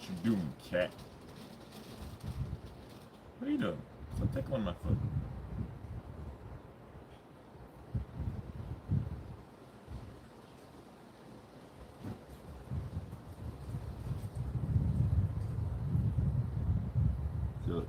you doing, cat? What are you doing? Stop taking on my foot. Good.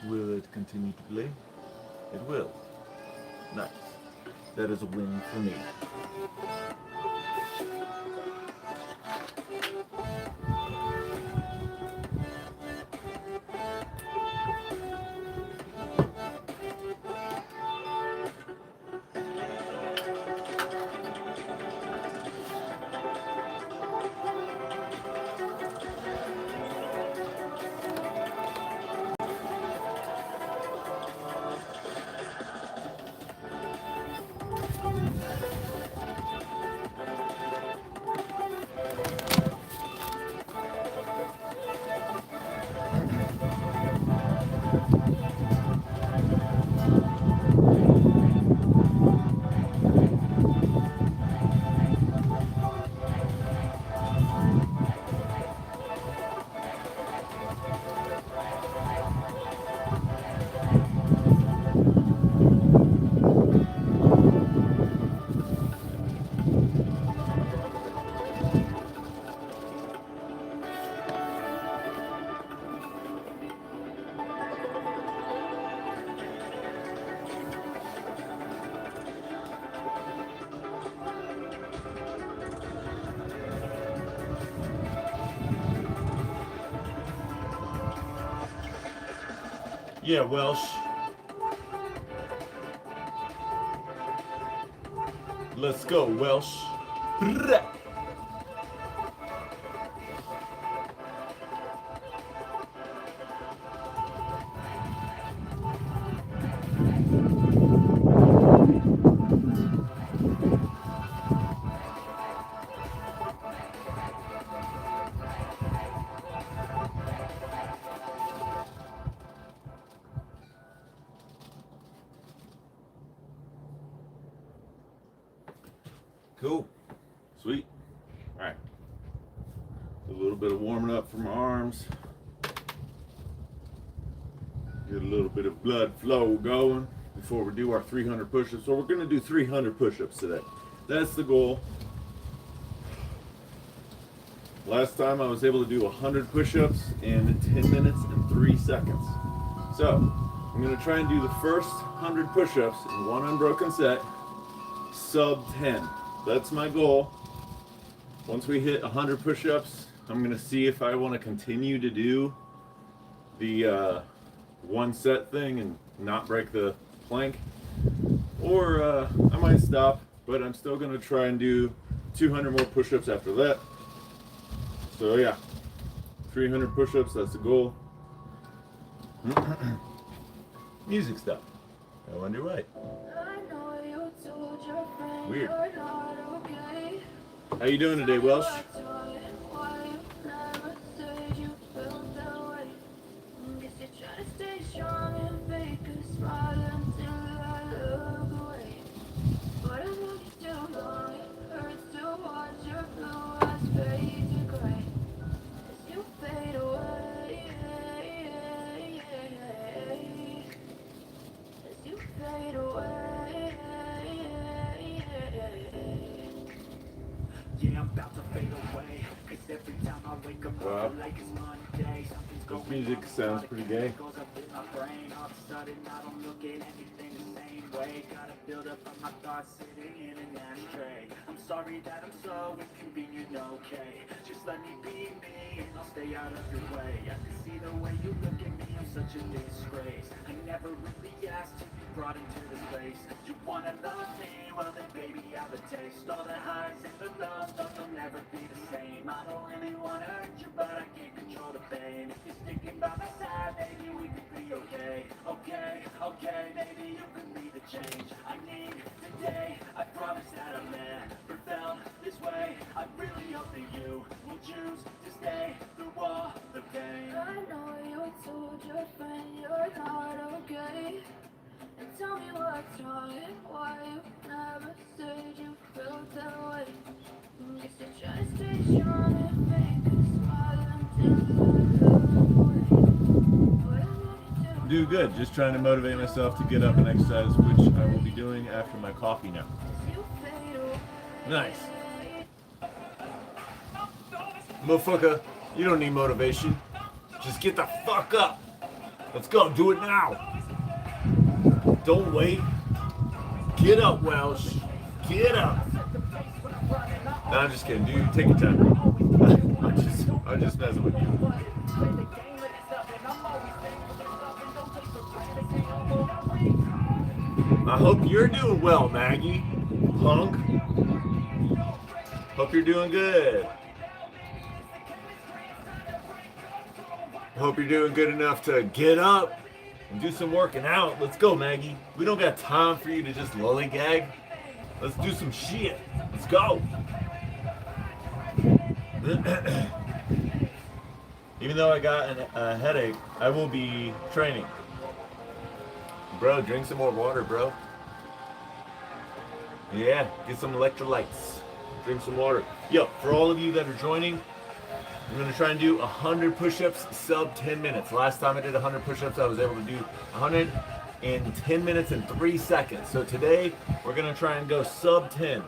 Will it continue to play? It will. Nice. That is a win for me. Yeah, Welsh. Let's go, Welsh. Cool. Sweet. All right. A little bit of warming up for my arms. Get a little bit of blood flow going before we do our 300 push-ups. So we're going to do 300 push-ups today. That's the goal. Last time I was able to do 100 push-ups in 10 minutes and 3 seconds. So I'm going to try and do the first 100 push-ups in one unbroken set, sub 10. That's my goal. Once we hit 100 push-ups, I'm going to see if I want to continue to do the one set thing and not break the plank, or I might stop, but I'm still going to try and do 200 more push-ups after that. So yeah, 300 push-ups, that's the goal. Music stuff. I wonder why. Weird. How you doing today, Welsh? Yeah, I'm about to fade away. Cause every time I wake up, Wow. I feel like it's Monday. Something's This going music on, sounds pretty gay. goes up in my brain. All of a sudden, I don't look at anything the same way. Gotta build up on my thoughts sitting in an ashtray. I'm sorry that I'm so inconvenient, okay? Just let me be me and I'll stay out of your way. I can see the way you look at me, I'm such a disgrace. I never really asked to be brought into this place. You wanna love me? Well then baby, have a taste. All the highs and the lows, they'll never be the same. I don't really wanna hurt you, but I can't control the pain. If you're sticking by my side, maybe we could be okay. Okay, maybe you could be the change I need today. I promise that I'll never felt this way. I really hope that you will choose to stay through all the pain. I know you told your friend you're not okay, and tell me what's wrong, why you never said you felt that way. Guess you're trying to stay strong and fake a smile until I look away. Do good. Just trying to motivate myself to get up and exercise, which I will be doing after my coffee now. Nice. Motherfucker, you don't need motivation. Just get the fuck up. Let's go. Do it now. Don't wait. Get up, Welsh. Get up. No, I'm just kidding, dude. Take your time. I'm just messing with you. I hope you're doing well, Maggie. Punk. Hope you're doing good. Hope you're doing good enough to get up and do some working out. Let's go, Maggie. We don't got time for you to just lollygag. Let's do some shit. Let's go. Even though I got a headache, I will be training. Bro, drink some more water, bro. Yeah, get some electrolytes. Drink some water. Yo, for all of you that are joining, I'm going to try and do 100 push-ups sub 10 minutes. Last time I did 100 push-ups, I was able to do 100 in 10 minutes and 3 seconds. So today, we're going to try and go sub 10.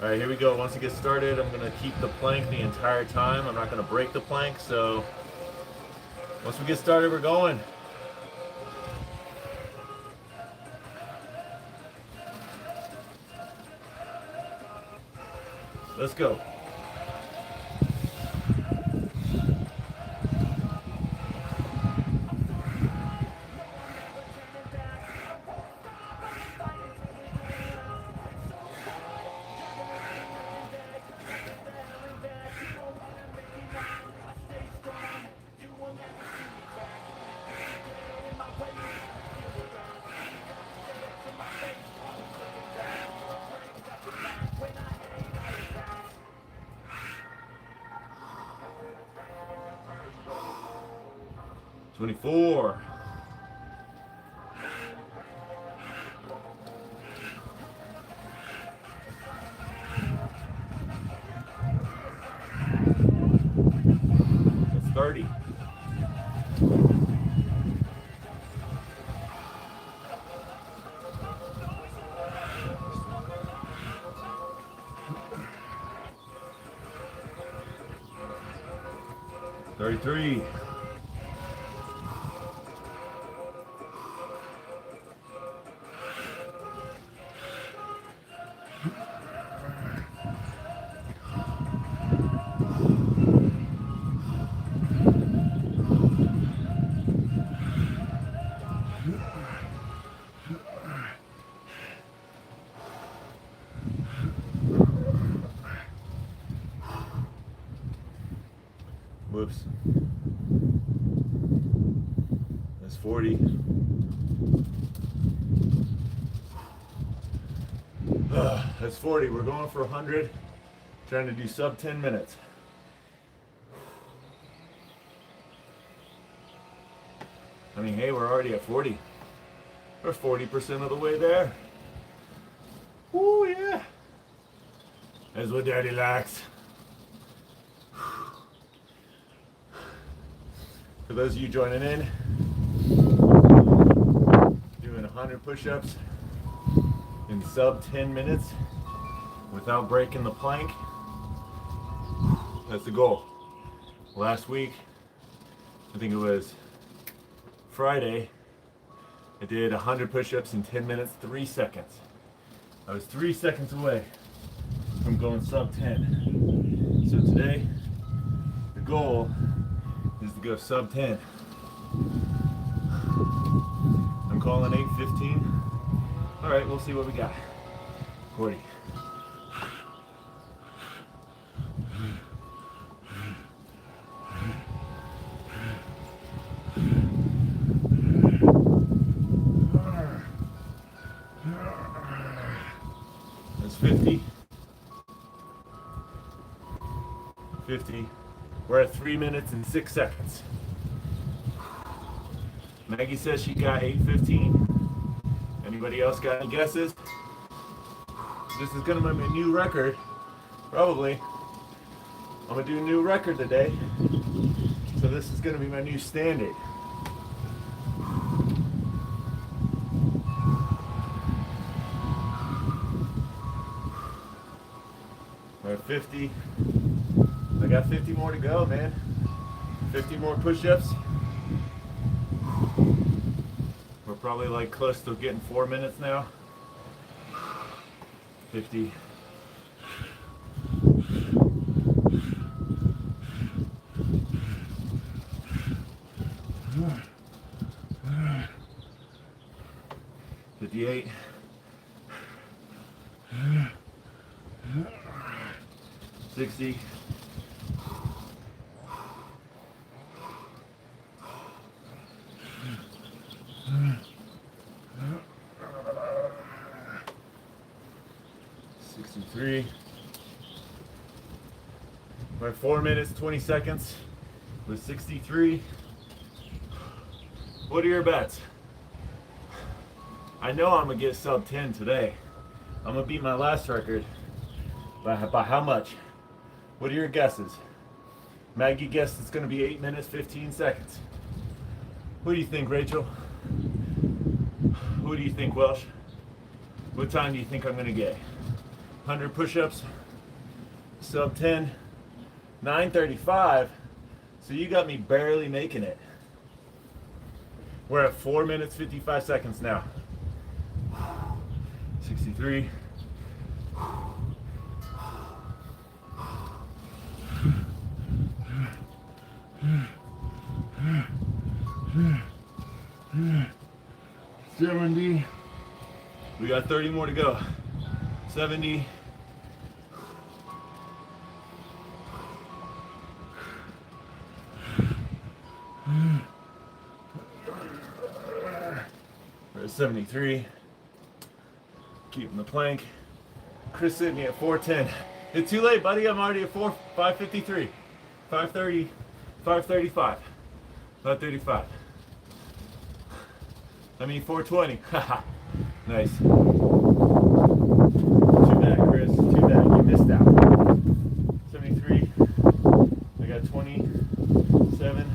All right, here we go. Once it gets started, I'm going to keep the plank the entire time. I'm not going to break the plank, so once we get started, we're going. Let's go. 24. 30. 33. 40. That's 40. We're going for 100. Trying to do sub 10 minutes. I mean, hey, we're already at 40. We're 40% of the way there. Ooh, yeah. That's what Daddy likes. For those of you joining in, doing 100 push-ups in sub 10 minutes without breaking the plank. That's the goal. Last week, I think it was Friday, I did 100 push-ups in 10 minutes, 3 seconds. I was 3 seconds away from going sub 10. So today, the goal is to go sub 10. I'm calling 8:15. All right, we'll see what we got. 40. That's 50. 50. We're at 3 minutes and 6 seconds. Maggie says she got 8:15. Anybody else got any guesses? This is gonna be my new record. Probably. I'm gonna do a new record today. So this is gonna be my new standard. We're at 50. I got 50 more to go, man. 50 more push-ups. We're probably like close to getting 4 minutes now. 50. 58. 60. 63. By 4 minutes, 20 seconds with 63. What are your bets? I know I'm gonna get sub 10 today. I'm gonna beat my last record. By how much? What are your guesses? Maggie guessed it's gonna be 8 minutes, 15 seconds. What do you think, Rachel? What do you think, Welsh? What time do you think I'm gonna get? 100 push-ups, sub 10, 9:35. So you got me barely making it. We're at 4 minutes, 55 seconds now. 63. 70. We got 30 more to go. 70. 73. Keeping the plank. Chris hit me at 410. It's too late, buddy. I'm already at 553. 530. 535. 535. I mean 420. Haha. Nice. Too bad, Chris. Too bad. You missed out. 73. I got 27.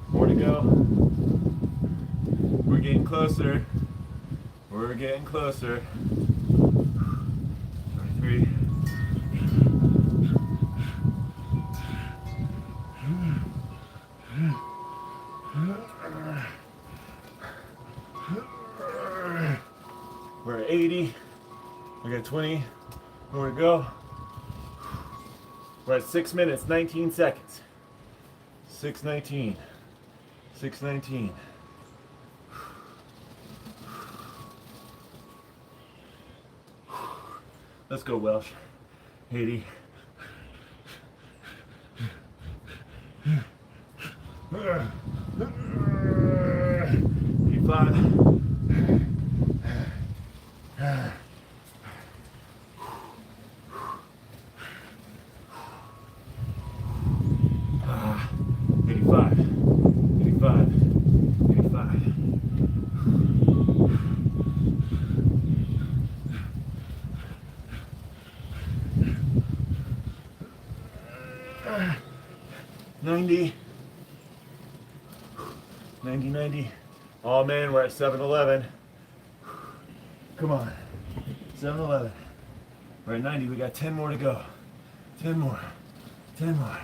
More to go. We're getting closer. We're getting closer. 23. We're at 80. I got 20 more to go. We're at 6 minutes, 19 seconds. 6:19. 6:19. Let's go, Welsh. 80. 85. Ah, 85. 85. 85. 90. 90, 90. Oh man, we're at 7-Eleven. Come on. 7-Eleven. We're at 90. We got 10 more to go. 10 more. 10 more.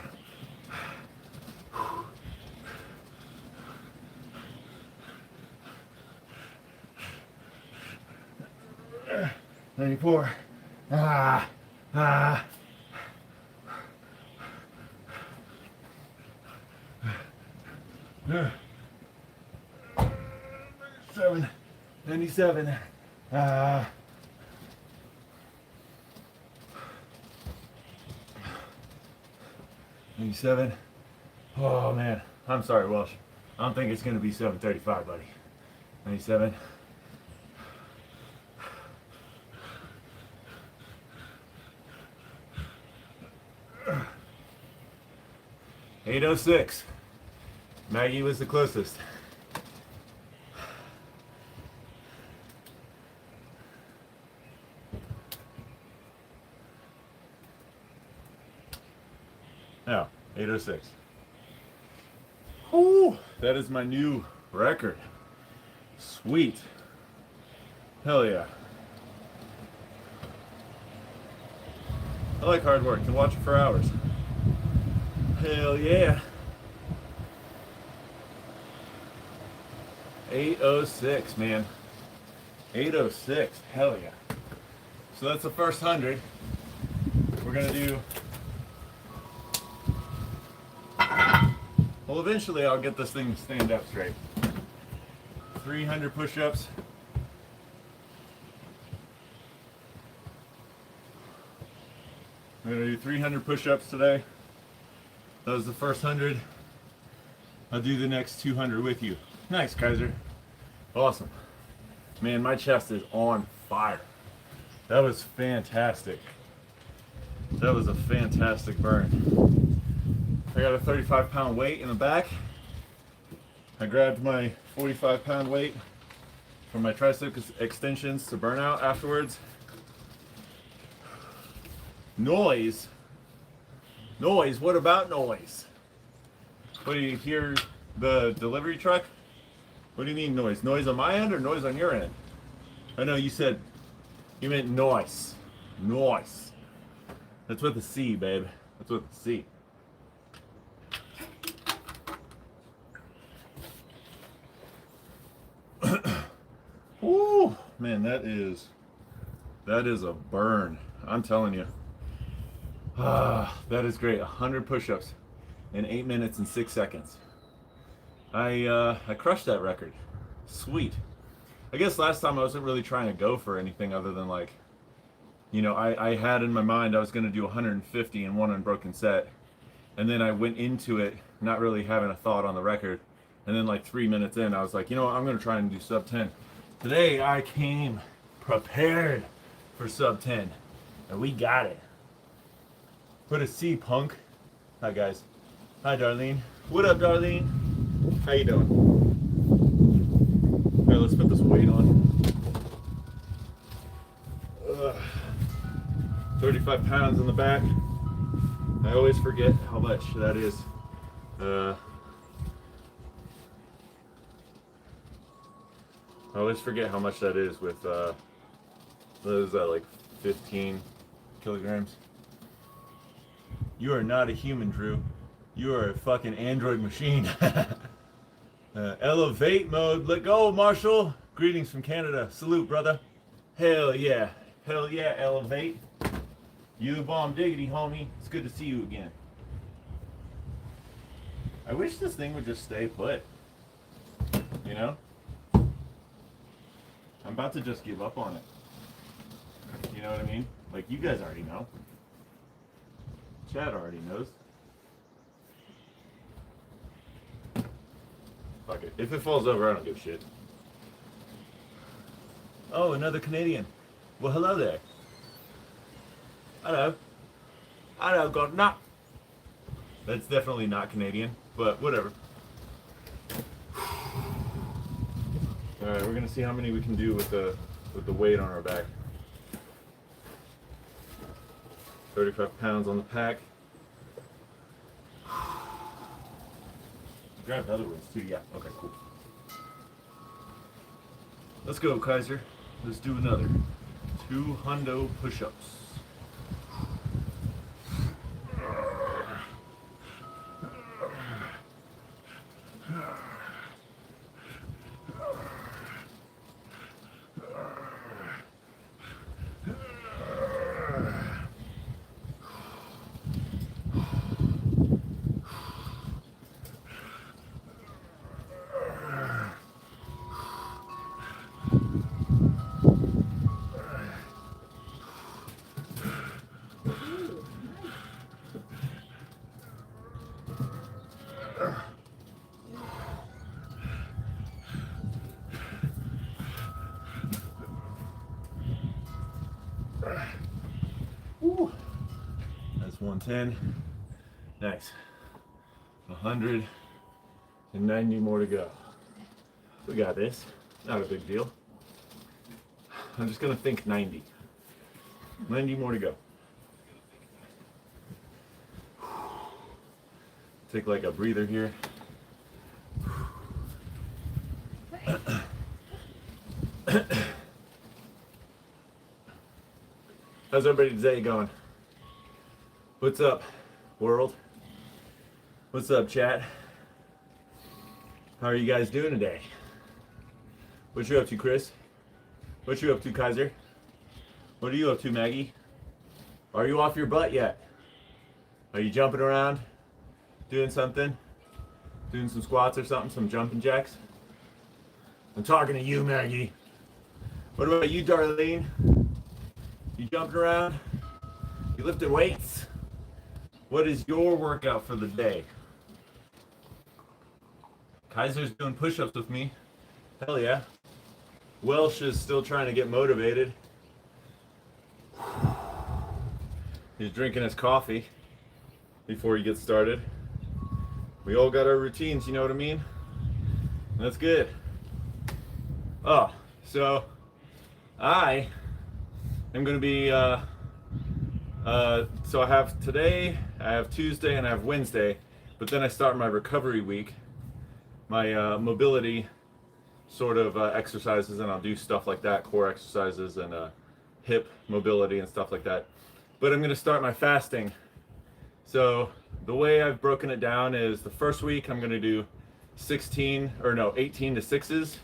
94. Ah. 97. 97. Oh man, I'm sorry, Welsh. I don't think it's gonna be 7:35, buddy. 97. 8:06. Maggie was the closest. Now, 8:06. Ooh, that is my new record. Sweet. Hell yeah. I like hard work. Can watch it for hours. Hell yeah. 8:06, man. 8:06. Hell yeah. So that's the first 100. We're gonna do. Well, eventually I'll get this thing to stand up straight. 300 push-ups. I'm gonna do 300 push-ups today. That was the first 100. I'll do the next 200 with you. Nice, Kaiser. Awesome. Man, my chest is on fire. That was fantastic. That was a fantastic burn. I got a 35-pound weight in the back. I grabbed my 45-pound weight from my tricep extensions to burn out afterwards. Noise? Noise? What about noise? What, do you hear the delivery truck? What do you mean noise? Noise on my end or noise on your end? I know you said, you meant noise. Noise. That's with a C, babe. That's with a C. Woo, man, that is a burn. I'm telling you. That is great. 100 push-ups in 8 minutes and 6 seconds. I crushed that record. Sweet. I guess last time I wasn't really trying to go for anything other than like, you know, I had in my mind I was going to do 150 in one unbroken set. And then I went into it not really having a thought on the record. And then like 3 minutes in, I was like, you know what, I'm going to try and do sub 10. Today I came prepared for sub 10. And we got it. Put a C, punk. Hi, guys. Hi, Darlene. What up, Darlene? How you doing? All right, let's put some weight on. 35 pounds in the back. I always forget how much that is. I always forget how much that is with, what is that, like 15 kilograms? You are not a human, Drew. You are a fucking android machine. Elevate mode. Let go, Marshall. Greetings from Canada. Salute, brother. Hell yeah. Hell yeah, Elevate. You the bomb diggity, homie. It's good to see you again. I wish this thing would just stay put. You know? I'm about to just give up on it. You know what I mean? Like, you guys already know. Chad already knows. Fuck it. If it falls over, I don't give a shit. Oh, another Canadian. Well, hello there. Hello. Hello, Governor. That's definitely not Canadian, but whatever. Alright, we're gonna see how many we can do with the weight on our back. 35 pounds on the pack. Grab the other ones too, yeah. Okay, cool. Let's go, Kaiser. Let's do another 200 push-ups. Woo. That's 110. Nice. 190 more to go. We got this. Not a big deal. I'm just gonna think 90. 90 more to go. Take like a breather here. How's everybody's day going? What's up, world? What's up, chat? How are you guys doing today? What you up to, Chris? What you up to, Kaiser? What are you up to, Maggie? Are you off your butt yet? Are you jumping around? Doing something? Doing some squats or something? Some jumping jacks? I'm talking to you, Maggie. What about you, Darlene? You jumping around? You lifting weights? What is your workout for the day? Kaiser's doing push-ups with me. Hell yeah. Welsh is still trying to get motivated. He's drinking his coffee before he gets started. We all got our routines, you know what I mean? That's good. Oh, so I am going to be, so I have today, I have Tuesday, and I have Wednesday, but then I start my recovery week, my mobility sort of exercises, and I'll do stuff like that, core exercises and hip mobility and stuff like that. But I'm going to start my fasting. So the way I've broken it down is the first week I'm going to do 18 to 6s.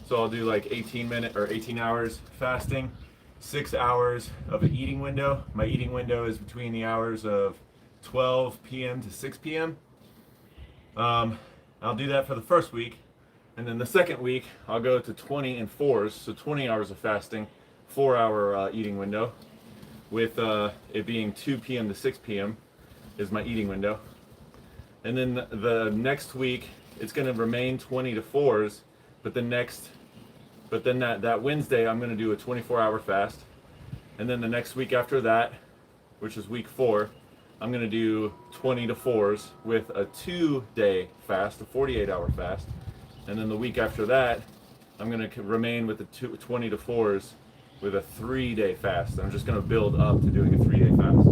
So I'll do like 18 hours fasting, 6 hours of an eating window. My eating window is between the hours of 12 p.m. to 6 p.m. I'll do that for the first week. And then the second week, I'll go to 20 and 4s, so 20 hours of fasting, 4-hour eating window, with it being 2 p.m. to 6 p.m. is my eating window. And then the next week, it's going to remain 20 to 4s, but then that Wednesday, I'm going to do a 24-hour fast. And then the next week after that, which is week 4, I'm going to do 20 to 4s with a 2-day fast, a 48-hour fast. And then the week after that I'm gonna remain with the 20 to 4s with a 3-day fast. I'm just gonna build up to doing a 3-day fast.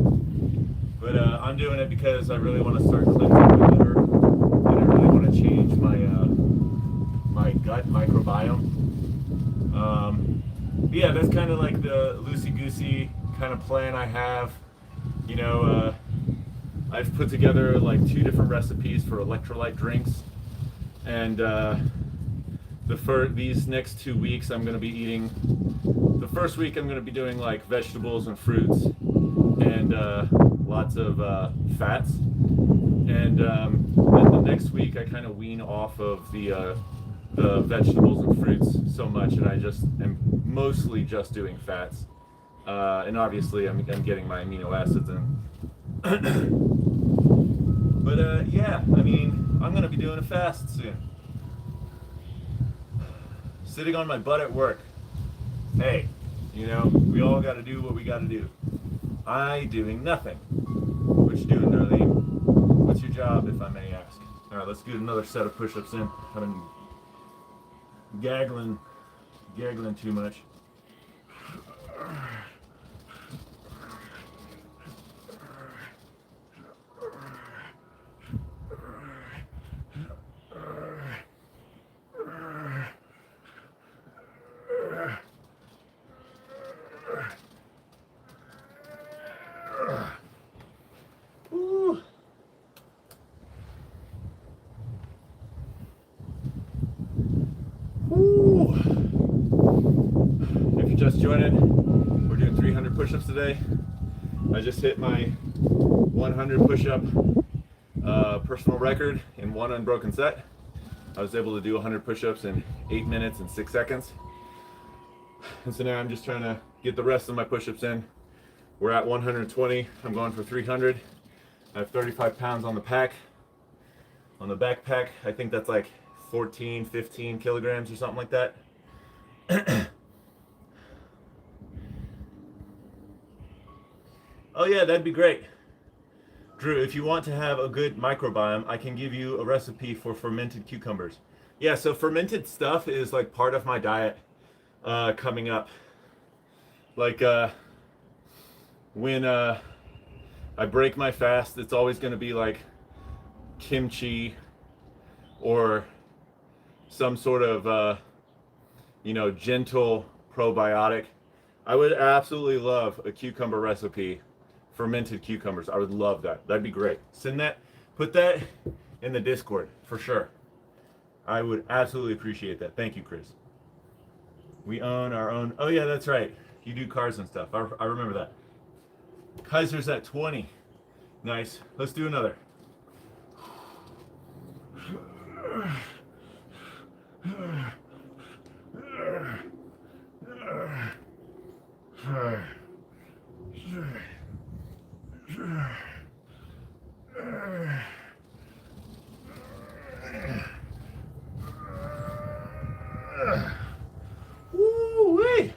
But I'm doing it because I really want to start cleansing my liver, and I really want to change my my gut microbiome. Yeah, that's kind of like the loosey-goosey kind of plan I have. You know, I've put together like 2 different recipes for electrolyte drinks, and these next 2 weeks I'm going to be eating. The first week I'm going to be doing like vegetables and fruits and lots of fats, and then the next week I kind of wean off of the vegetables and fruits so much, and I just am mostly just doing fats, and obviously I'm getting my amino acids in. But yeah, I mean, I'm gonna be doing a fast soon. Sitting on my butt at work. Hey, you know, we all gotta do what we gotta do. I doing nothing. What you doing, Darlene? What's your job, if I may ask? Alright, let's do another set of push-ups in. I've been gaggling too much. Woo. Woo. If you're just joining, we're doing 300 push-ups today. I just hit my 100 push-up personal record in one unbroken set. I was able to do 100 push-ups in 8 minutes and 6 seconds. And so now I'm just trying to get the rest of my push-ups in. We're at 120. I'm going for 300. I have 35 pounds on the pack. On the backpack, I think that's like 14, 15 kilograms or something like that. Oh yeah, that'd be great. Drew, if you want to have a good microbiome, I can give you a recipe for fermented cucumbers. Yeah, so fermented stuff is like part of my diet coming up. Like when I break my fast, it's always going to be like kimchi or some sort of you know, gentle probiotic. I would absolutely love a cucumber recipe. Fermented cucumbers. I would love that. That'd be great. Send that, put that in the Discord for sure. I would absolutely appreciate that. Thank you, Chris. We own our own. Oh yeah, that's right. You do cars and stuff. I remember that. Kaiser's at 20. Nice. Let's do another. Woo-wee!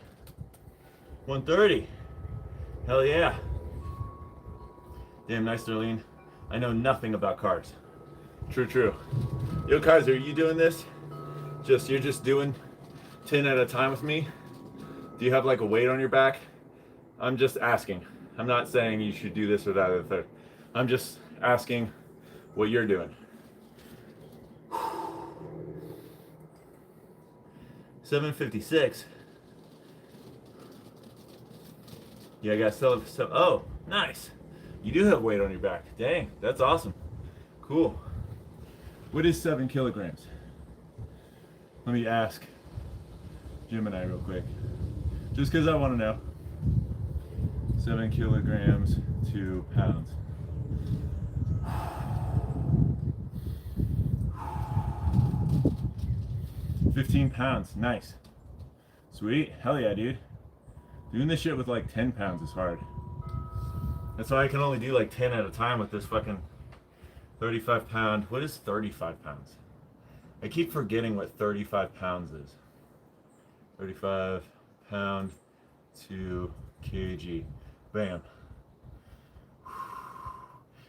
130. Hell yeah. Damn nice, Darlene. I know nothing about cars. True, true. Yo, Kaiser, are you doing this? You're just doing 10 at a time with me? Do you have like a weight on your back? I'm just asking. I'm not saying you should do this or that or the third. I'm just asking what you're doing. 756. Yeah, I got so. Oh, nice. You do have weight on your back. Dang, that's awesome. Cool. What is 7 kilograms? Let me ask Gemini real quick. Just because I want to know. 7 kilograms to pounds. £15. Nice. Sweet. Hell yeah, dude. Doing this shit with like 10 pounds is hard. That's why I can only do like 10 at a time with this fucking 35 pound. What is 35 pounds? I keep forgetting what 35 pounds is. 35 pound to kg. Bam.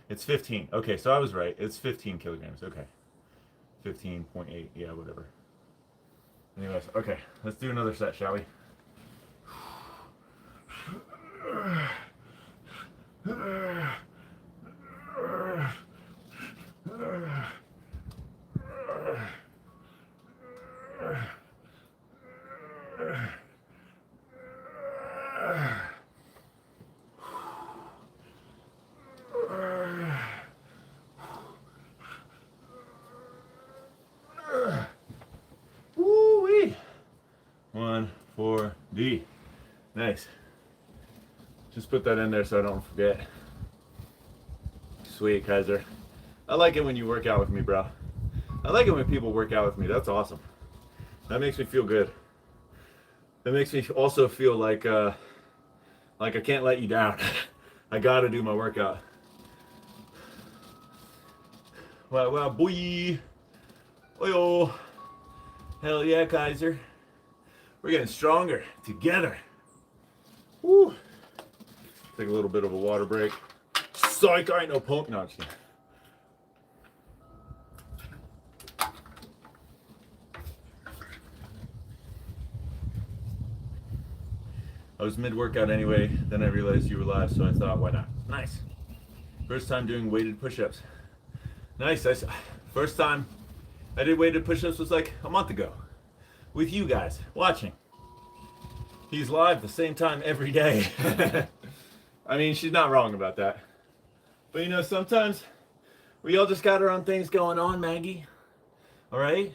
It's 15. Okay, so I was right. It's 15 kilograms. Okay. 15.8. Yeah, whatever. Anyways, okay, let's do another set, shall we? Woo-wee. 1, 4, D. Nice. Just put that in there so I don't forget. Sweet, Kaiser. I like it when you work out with me, bro. I like it when people work out with me. That's awesome. That makes me feel good. That makes me also feel like I can't let you down. I gotta do my workout. Wow, boy. Oh, hell yeah, Kaiser. We're getting stronger together. Woo. Take a little bit of a water break. Psych, I ain't no punk. No, just kidding. I was mid-workout anyway, then I realized you were live, so I thought, why not? Nice. First time doing weighted push-ups. Nice. First time I did weighted push-ups was like a month ago. With you guys, watching. He's live the same time every day. I mean, she's not wrong about that. But you know, sometimes we all just got our own things going on, Maggie. All right?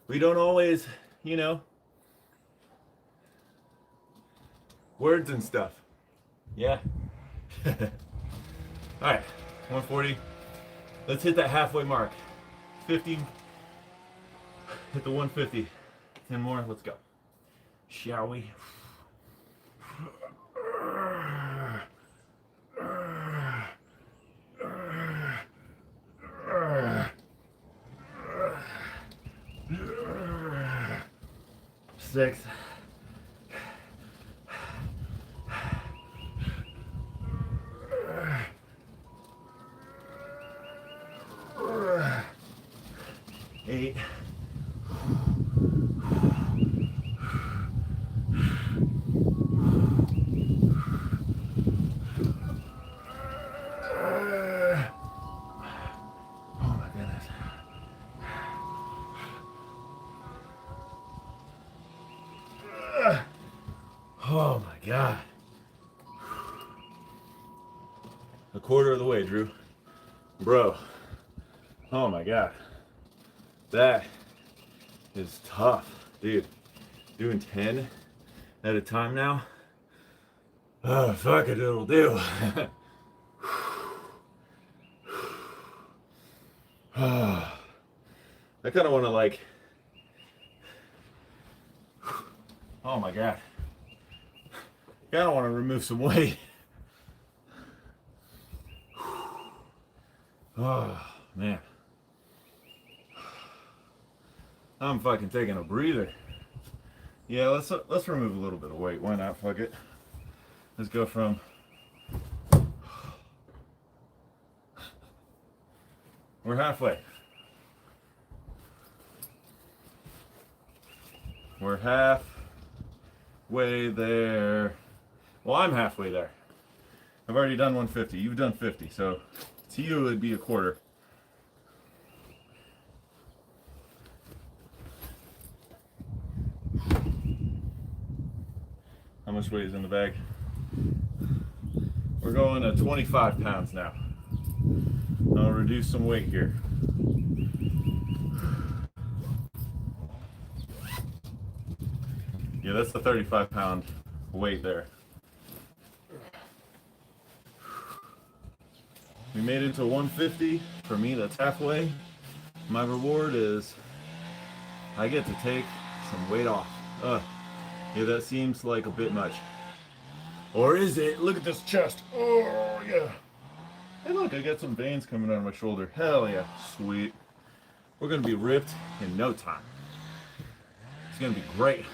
We don't always, you know, words and stuff. Yeah. All right, 140. Let's hit that halfway mark. 50. Hit the 150. 10 more. Let's go. Shall we? Six. 8. 9. Oh my God. A quarter of the way, Drew. Bro. Oh my God. That is tough, dude. Doing 10 at a time now. Oh, fuck it, it'll do. I kind of want to like, oh my God. Kind of want to remove some weight. Oh, man. I'm fucking taking a breather. Yeah, let's remove a little bit of weight. Why not? Fuck it. Let's go from we're halfway. We're halfway there. Well, I'm halfway there. I've already done 150. You've done 50, so to you it'd be a quarter. How much weight is in the bag? We're going to 25 pounds now. I'll reduce some weight here. Yeah, that's the 35-pound weight there. We made it to 150. For me, that's halfway. My reward is I get to take some weight off. Yeah, that seems like a bit much. Or is it? Look at this chest. Oh, yeah. Hey, look, I got some veins coming out of my shoulder. Hell yeah. Sweet. We're going to be ripped in no time. It's going to be great.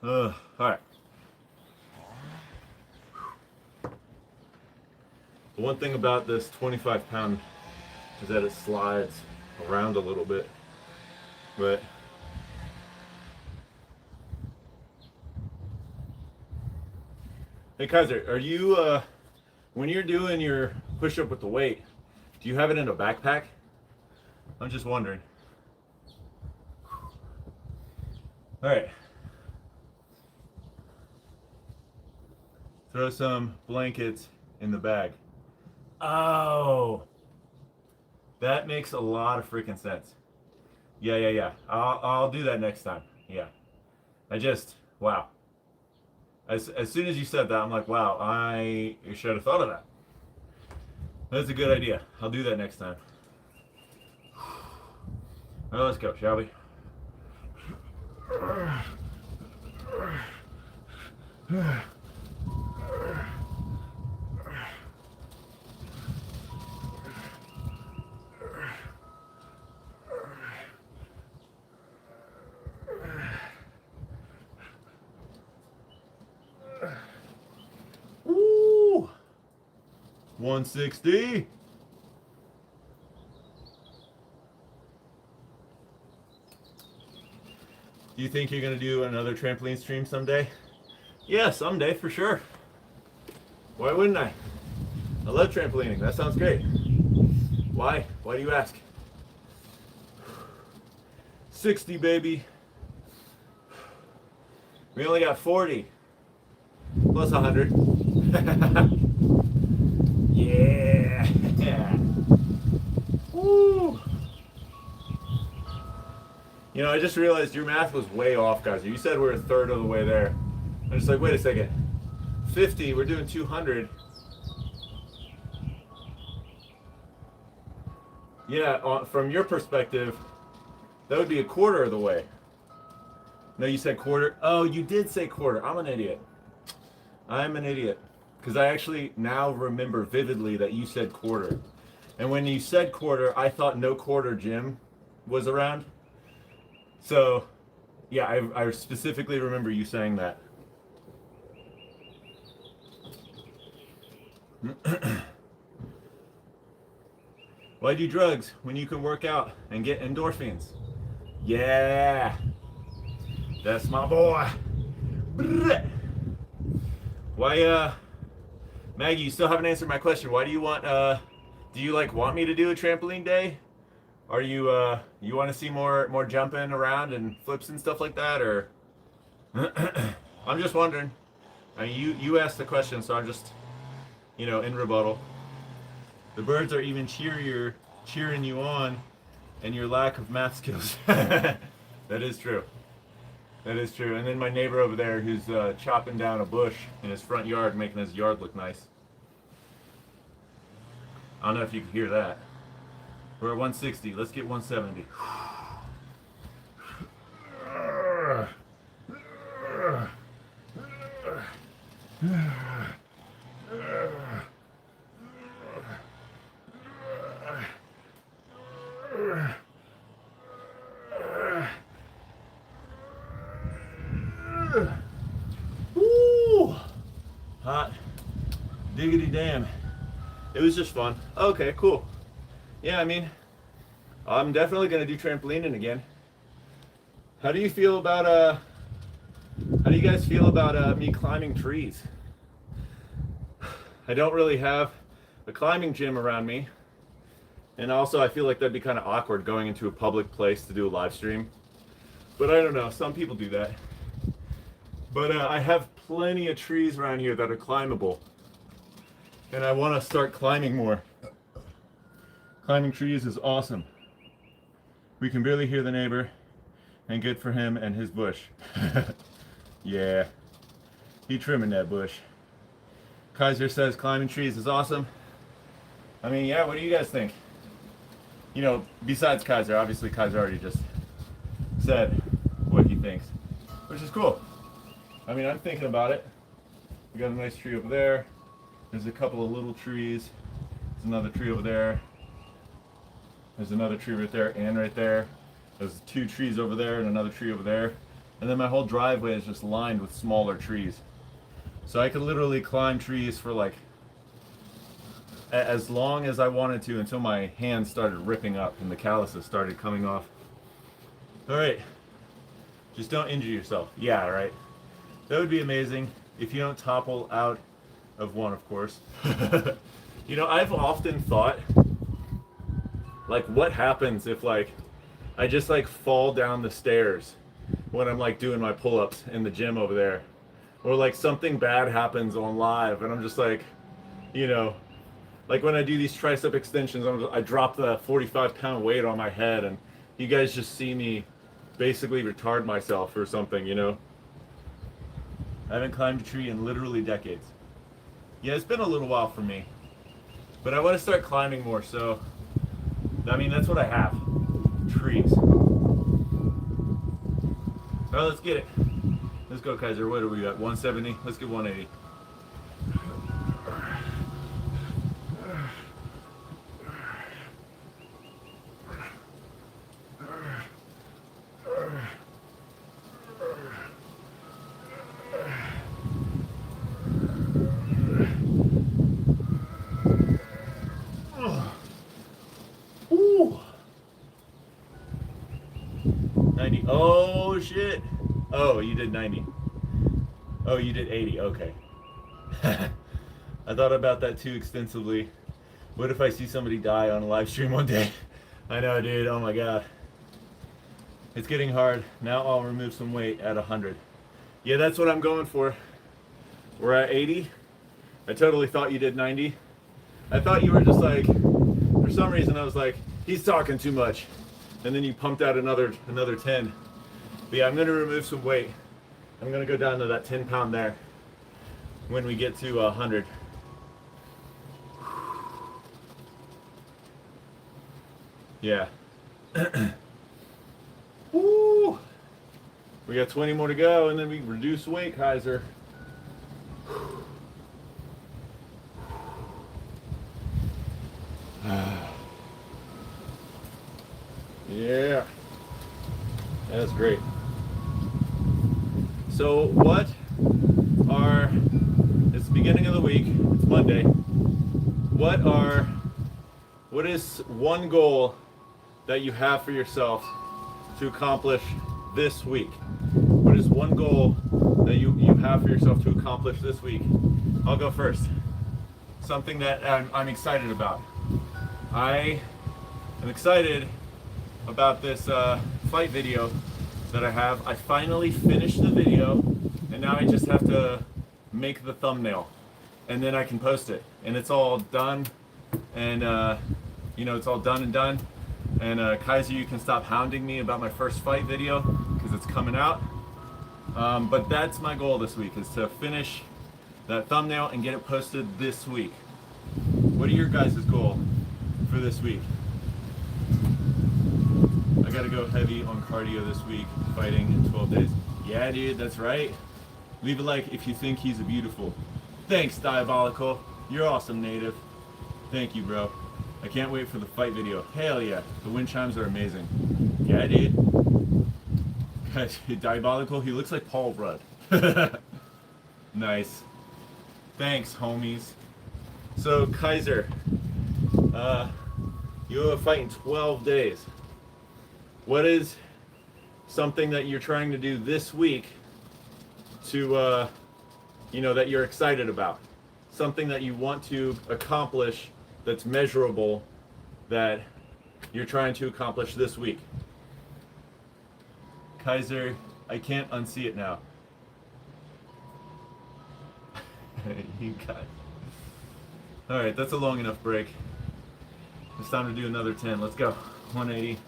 All right. The one thing about this 25-pound is that it slides around a little bit. But hey Kaiser, are you when you're doing your push-up with the weight, do you have it in a backpack? I'm just wondering. All right. Throw some blankets in the bag. Oh, that makes a lot of freaking sense. Yeah. I'll do that next time. Yeah. Wow. As soon as you said that, I'm like, wow, I should have thought of that. That's a good idea. I'll do that next time. All right, let's go, shall we? Woo! 160. Do you think you're going to do another trampoline stream someday? Yeah, someday for sure. Why wouldn't I? I love trampolining. That sounds great. Why? Why do you ask? 60, baby. We only got 40. Plus 100. Yeah. Woo. You know, I just realized your math was way off, guys. You said we're a third of the way there. I'm just like, wait a second. 50, we're doing 200. Yeah, from your perspective, that would be a quarter of the way. No, you said quarter. Oh, you did say quarter. I'm an idiot. I'm an idiot. Because I actually now remember vividly that you said quarter. And when you said quarter, I thought no quarter gym was around. So, yeah, I specifically remember you saying that. Why do drugs when you can work out and get endorphins? Yeah, that's my boy. Why, Maggie, you still haven't answered my question. Why do you want, do you want me to do a trampoline day? Are you, you want to see more jumping around and flips and stuff like that, or? I'm just wondering. I mean, you asked the question, so I'm just, in rebuttal. The birds are even cheering you on, and your lack of math skills. That is true. That is true. And then my neighbor over there who's chopping down a bush in his front yard, making his yard look nice. I don't know if you can hear that. We're at 160. Let's get 170. Woo! Hot diggity damn. It was just fun. Okay, cool. Yeah, I mean, I'm definitely gonna do trampolining again. How do you feel about how do you guys feel about me climbing trees? I don't really have a climbing gym around me. And also I feel like that'd be kind of awkward going into a public place to do a live stream. But I don't know, some people do that. But I have plenty of trees around here that are climbable. And I want to start climbing more. Climbing trees is awesome. We can barely hear the neighbor, and good for him and his bush. Yeah, he trimming that bush. Kaiser says climbing trees is awesome. I mean, yeah, what do you guys think? Besides Kaiser, obviously Kaiser already just said what he thinks, which is cool. I mean, I'm thinking about it. We got a nice tree over there. There's a couple of little trees. There's another tree over there. There's another tree right there and right there. There's 2 trees over there and another tree over there. And then my whole driveway is just lined with smaller trees. So I could literally climb trees for as long as I wanted to until my hands started ripping up and the calluses started coming off. All right, just don't injure yourself. Yeah, right. That would be amazing if you don't topple out of one, of course. You know, I've often thought, like, what happens if, like, I just, like, fall down the stairs when I'm, like, doing my pull-ups in the gym over there? Or, like, something bad happens on live and I'm just, like, you know, like when I do these tricep extensions, I drop the 45-pound weight on my head and you guys just see me basically retard myself or something, you know? I haven't climbed a tree in literally decades. Yeah, it's been a little while for me. But I want to start climbing more, so I mean, that's what I have. Trees. Alright, let's get it. Let's go, Kaiser. What are we at? 170? Let's get 180. Ooh. 90. Oh shit. Oh, you did 90. Oh, you did 80. Okay. I thought about that too extensively. What if I see somebody die on a live stream one day? I know, dude. Oh my god. It's getting hard. Now I'll remove some weight at 100. Yeah, that's what I'm going for. We're at 80. I totally thought you did 90. I thought you were just like, for some reason I was like, he's talking too much. And then you pumped out another 10. But yeah, I'm gonna remove some weight. I'm gonna go down to that 10 pound there when we get to 100. Yeah. Woo! We got 20 more to go and then we reduce weight, Kaiser. Yeah, that's great. So it's the beginning of the week, it's Monday. What is one goal that you have for yourself to accomplish this week? What is one goal that you have for yourself to accomplish this week? I'll go first. Something that I'm excited about. I am excited about this fight video that I have. I finally finished the video and now I just have to make the thumbnail and then I can post it and it's all done and you know, it's all done and done. And Kaiser, you can stop hounding me about my first fight video because it's coming out. But that's my goal this week, is to finish that thumbnail and get it posted this week. What are your guys' goal for this week? I gotta go heavy on cardio this week, fighting in 12 days. Yeah, dude, that's right. Leave a like if you think he's a beautiful. Thanks, Diabolical. You're awesome, Native. Thank you, bro. I can't wait for the fight video. Hell yeah. The wind chimes are amazing. Yeah, dude. Guys, Diabolical, he looks like Paul Rudd. Nice. Thanks, homies. So, Kaiser, you have a fight in 12 days. What is something that you're trying to do this week to, you know, that you're excited about? Something that you want to accomplish that's measurable that you're trying to accomplish this week. Kaiser, I can't unsee it now. You guys. Alright, that's a long enough break. It's time to do another 10. Let's go. 180.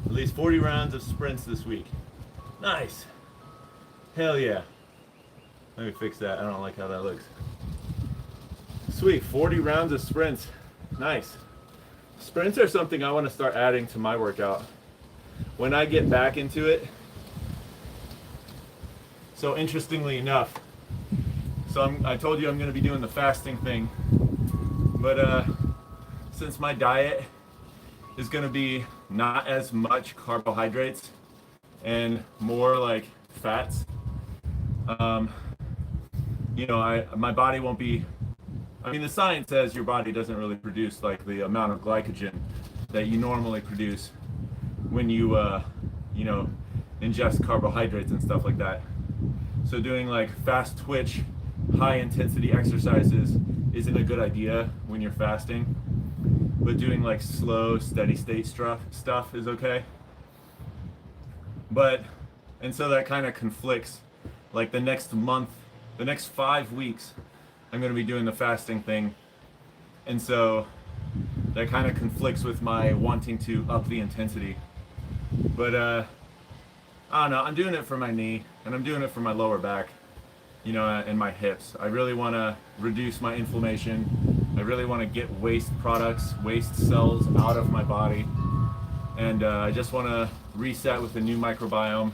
At least 40 rounds of sprints this week. Nice. Hell yeah. Let me fix that. I don't like how that looks. Sweet. 40 rounds of sprints. Nice. Sprints are something I want to start adding to my workout. when I get back into it, so interestingly enough, so I told you I'm going to be doing the fasting thing, but since my diet is going to be not as much carbohydrates and more like fats, you know, my body won't be, I mean, the science says your body doesn't really produce like the amount of glycogen that you normally produce when you, you know, ingest carbohydrates and stuff like that. So doing like fast twitch, high intensity exercises isn't a good idea when you're fasting, but doing like slow, steady state stuff is okay. But, and so that kind of conflicts, like the next month, the next 5 weeks, I'm going to be doing the fasting thing. And so that kind of conflicts with my wanting to up the intensity. But I don't know, I'm doing it for my knee and I'm doing it for my lower back, you know, and my hips. I really want to reduce my inflammation. I really want to get waste products, waste cells out of my body. And I just want to reset with a new microbiome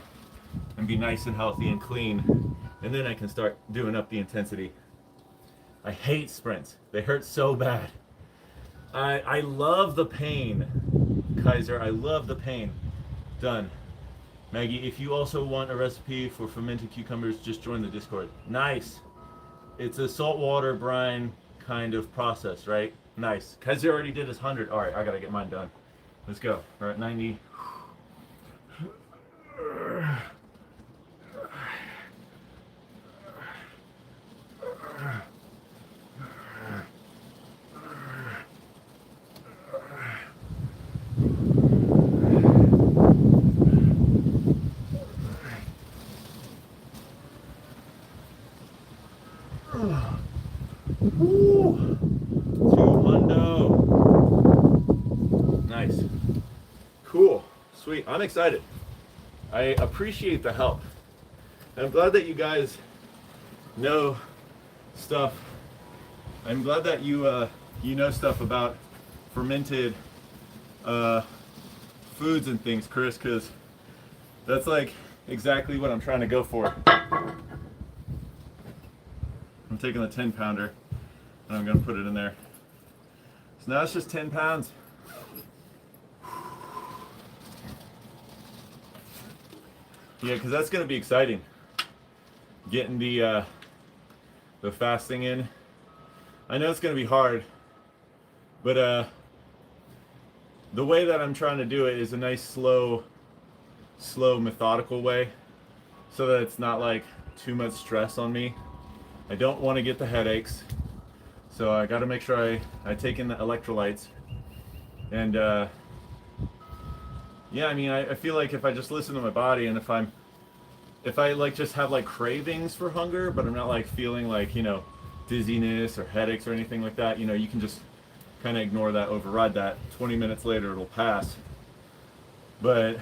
and be nice and healthy and clean. And then I can start doing up the intensity. I hate sprints. They hurt so bad. I love the pain, Kaiser. I love the pain. Done. Maggie, if you also want a recipe for fermented cucumbers, just join the Discord. Nice. It's a saltwater brine kind of process, right? Nice. Kaiser already did his 100. All right, I gotta get mine done. Let's go. We're at 90. Nice. Cool. Sweet. I'm excited. I appreciate the help. And I'm glad that you guys know stuff. I'm glad that you you know stuff about fermented foods and things, Chris, because that's like exactly what I'm trying to go for. I'm taking the 10 pounder and I'm going to put it in there. So now it's just 10 pounds. Yeah, because that's going to be exciting. Getting the fasting in. I know it's going to be hard, but the way that I'm trying to do it is a nice, slow, methodical way, so that it's not like too much stress on me. I don't want to get the headaches, so I got to make sure I take in the electrolytes. And yeah, I mean, I feel like if I just listen to my body, and if I like just have like cravings for hunger, but I'm not like feeling like, you know, dizziness or headaches or anything like that, you know, you can just kind of ignore that, override that. 20 minutes later, it'll pass. But,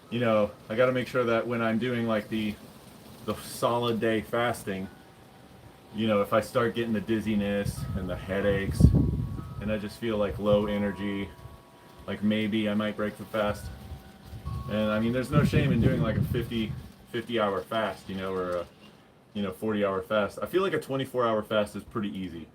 you know, I got to make sure that when I'm doing like the solid day fasting, you know, if I start getting the dizziness and the headaches and I just feel like low energy, like maybe I might break the fast. And I mean, there's no shame in doing like a 50 hour fast, you know, or a, you know, 40 hour fast. I feel like a 24 hour fast is pretty easy.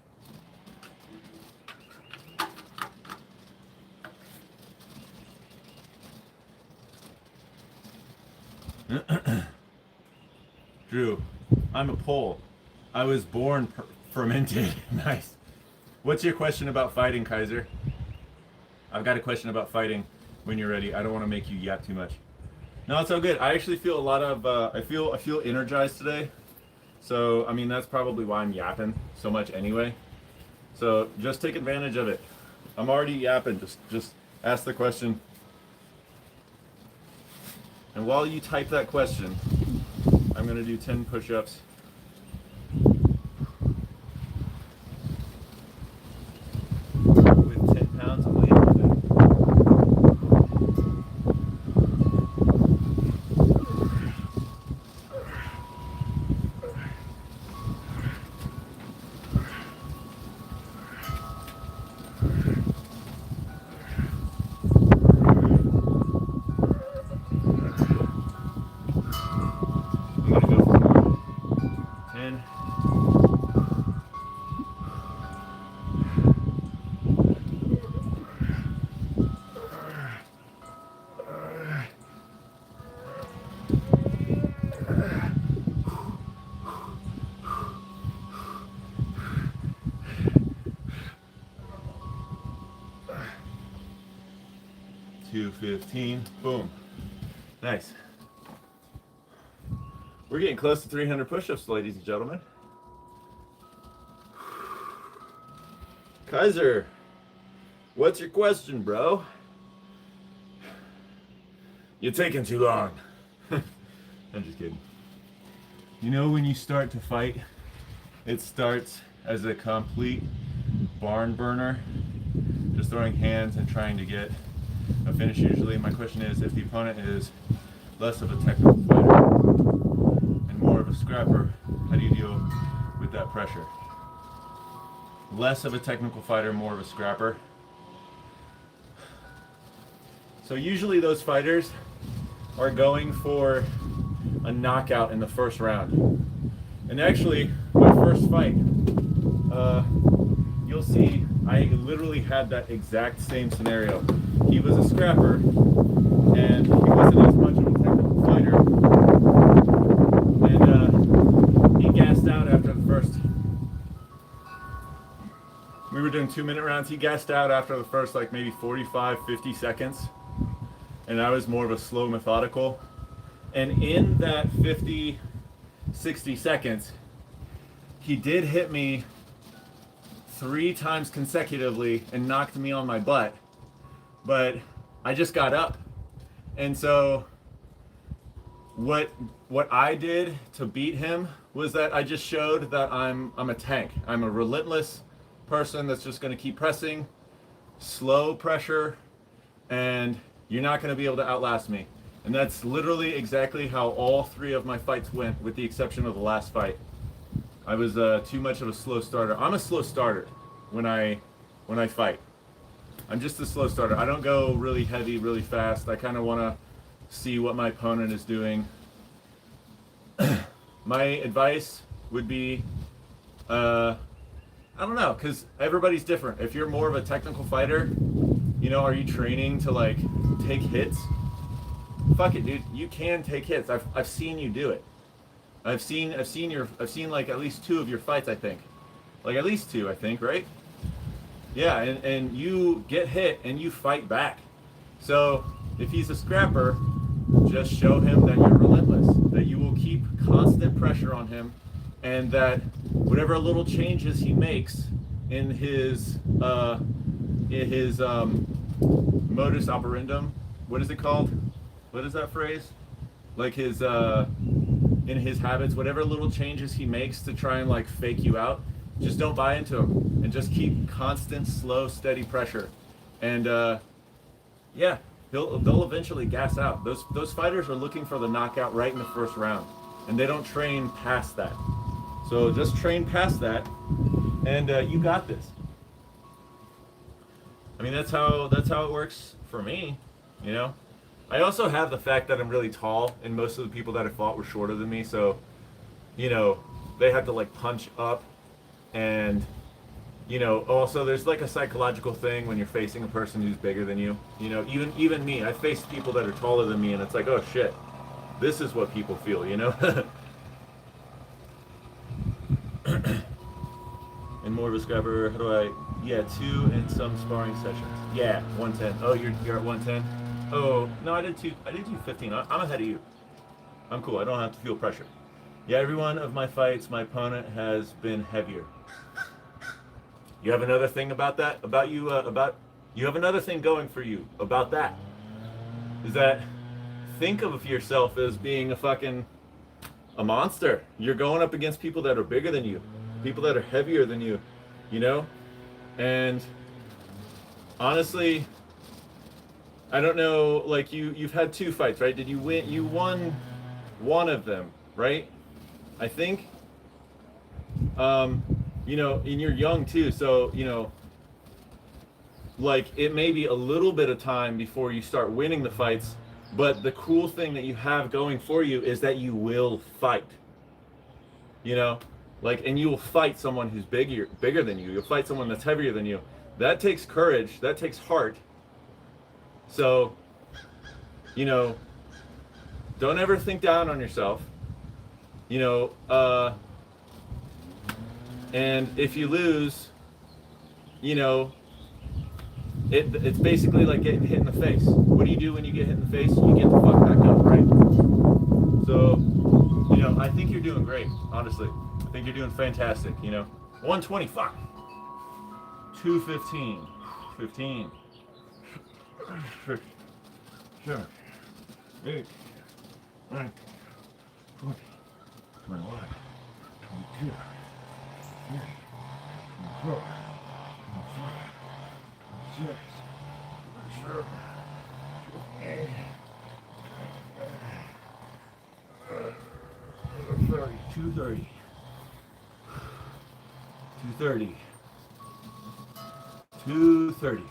Drew, I'm a Pole. I was born fermented. Nice. What's your question about fighting, Kaiser? I've got a question about fighting when you're ready. I don't want to make you yap too much. No, it's all good. I actually feel a lot of, I feel energized today. So, I mean, that's probably why I'm yapping so much anyway. So just take advantage of it. I'm already yapping. Just ask the question. And while you type that question, I'm going to do 10 push-ups. With 10 pounds of weight on it. 215. Boom. Nice. We're getting close to 300 push-ups, ladies and gentlemen. Kaiser, what's your question, bro? You're taking too long. I'm just kidding. You know, when you start to fight, it starts as a complete barn burner, just throwing hands and trying to get a finish usually. My question is, if the opponent is less of a technical fighter and more of a scrapper, how do you deal with that pressure? Less of a technical fighter, more of a scrapper. So usually those fighters are going for a knockout in the first round. And actually, my first fight, you'll see I literally had that exact same scenario. He was a scrapper, and he wasn't as much of a technical fighter. And he gassed out after the first. We were doing 2-minute rounds. He gassed out after the first, like maybe 45, 50 seconds. And I was more of a slow, methodical. And in that 50, 60 seconds, he did hit me 3 times consecutively and knocked me on my butt. But I just got up. And so what I did to beat him was that I just showed that I'm a tank. I'm a relentless person that's just going to keep pressing, slow pressure, and you're not going to be able to outlast me. And that's literally exactly how all 3 of my fights went, with the exception of the last fight. I was too much of a slow starter. I'm a slow starter when I fight. I'm just a slow starter. I don't go really heavy, really fast. I kind of want to see what my opponent is doing. My advice would be, I don't know, because everybody's different. If you're more of a technical fighter, you know, are you training to like take hits? Fuck it, dude. You can take hits. I've seen you do it. I've seen like at least 2 of your fights, I think. Like at least 2, I think, right? Yeah, and you get hit and you fight back. So if he's a scrapper, just show him that you're relentless, that you will keep constant pressure on him, and that whatever little changes he makes in his modus operandum, what is it called? What is that phrase? Like his in his habits, whatever little changes he makes to try and like fake you out, just don't buy into him and just keep constant, slow, steady pressure. And yeah, they'll eventually gas out. Those fighters are looking for the knockout right in the first round, and they don't train past that. So just train past that, and you got this. I mean, that's how it works for me, you know. I also have the fact that I'm really tall, and most of the people that I fought were shorter than me, so, you know, they had to like punch up, and, you know, also there's like a psychological thing when you're facing a person who's bigger than you. You know, even me, I faced people that are taller than me, and it's like, oh shit, this is what people feel, you know. And more of a scrapper, how do I? Yeah, 2 in some sparring sessions. Yeah, 110. Oh, you're at 110. Oh no, I did 215. I'm ahead of you. I'm cool. I don't have to feel pressure. Yeah, every one of my fights, my opponent has been heavier. You have another thing about that? You have another thing going for you about that. Is that think of yourself as being a monster. You're going up against people that are bigger than you, people that are heavier than you, you know? And honestly, I don't know, like you've had 2 fights, right? Did you win? You won one of them, right? I think. You know, and you're young too, so, you know, like it may be a little bit of time before you start winning the fights, but the cool thing that you have going for you is that you will fight. You know, like, and you will fight someone who's bigger than you. You'll fight someone that's heavier than you. That takes courage. That takes heart. So, you know, don't ever think down on yourself. You know, and if you lose, you know, It's basically like getting hit in the face. What do you do when you get hit in the face? You get the fuck back up, right? So, you know, I think you're doing great, honestly. I think you're doing fantastic, you know. 120, fuck. 215. 15. 6, 7, 8, 9, 20, 21, 22, 23, 24, 25, 26, 27, 28, 30, 230, 230, 230.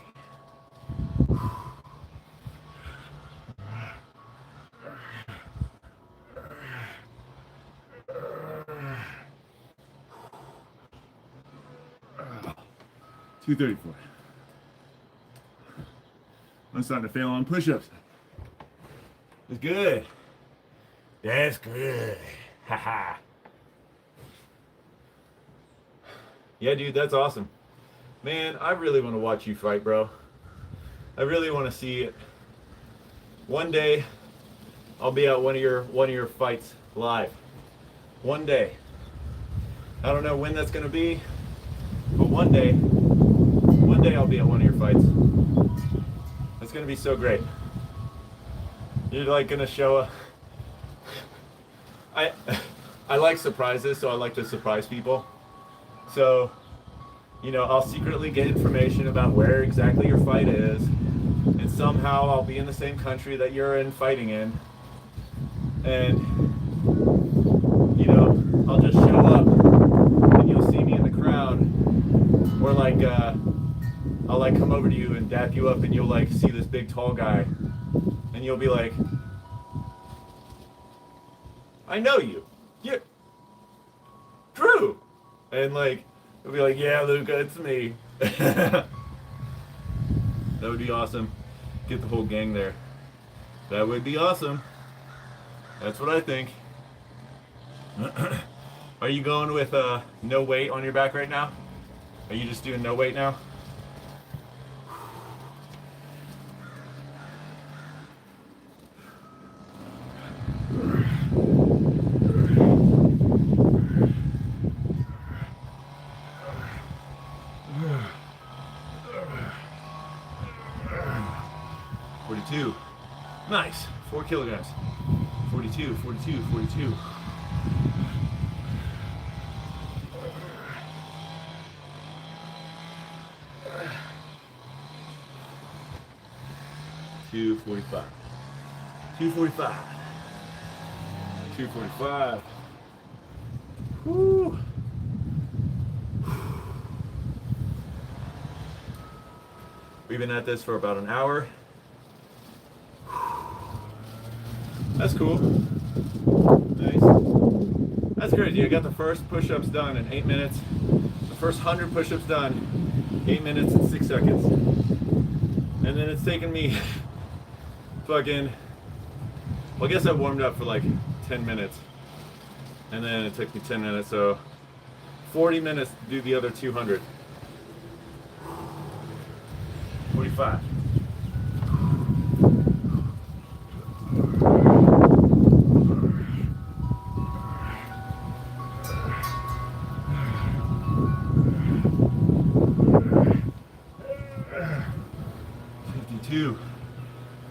234. I'm starting to fail on push-ups. It's good. That's good. Haha. Yeah, dude, that's awesome. Man, I really want to watch you fight, bro. I really want to see it. One day, I'll be at one of your fights live. One day. I don't know when that's gonna be, but one day I'll be at one of your fights. It's gonna be so great. You're like gonna show up. I like surprises, so I like to surprise people. So, you know, I'll secretly get information about where exactly your fight is, and somehow I'll be in the same country that you're in fighting in, and you know, I'll just show up, and you'll see me in the crowd, or like I'll like come over to you and dap you up, and you'll like see this big tall guy, and you'll be like, I know you. You're Drew. And like, you'll be like, yeah, Luca, it's me. That would be awesome. Get the whole gang there. That would be awesome. That's what I think. Are you going with no weight on your back right now? Are you just doing no weight now? Nice. 4 kilograms. 42, 42, 42. $245. 245. 245. Woo. We've been at this for about an hour. That's cool. Nice. That's crazy. I got the first push-ups done in 8 minutes. The first 100 push-ups done, 8 minutes and 6 seconds. And then it's taken me fucking, well, I guess I warmed up for like 10 minutes. And then it took me 10 minutes, so 40 minutes to do the other 200. 45.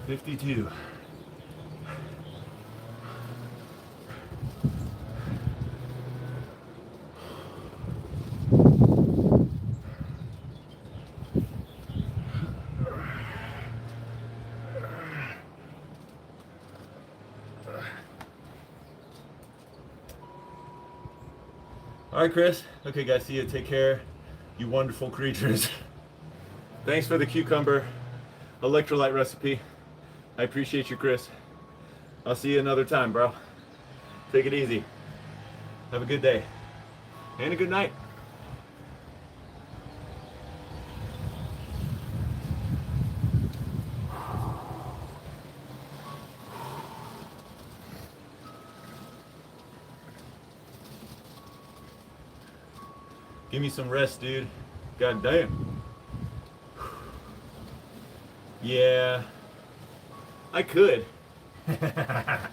52. All right, Chris. Okay, guys, see you. Take care, you wonderful creatures. Thanks for the cucumber electrolyte recipe. I appreciate you, Chris. I'll see you another time, bro. Take it easy. Have a good day. And a good night. Give me some rest, dude. God damn. Yeah, I could. I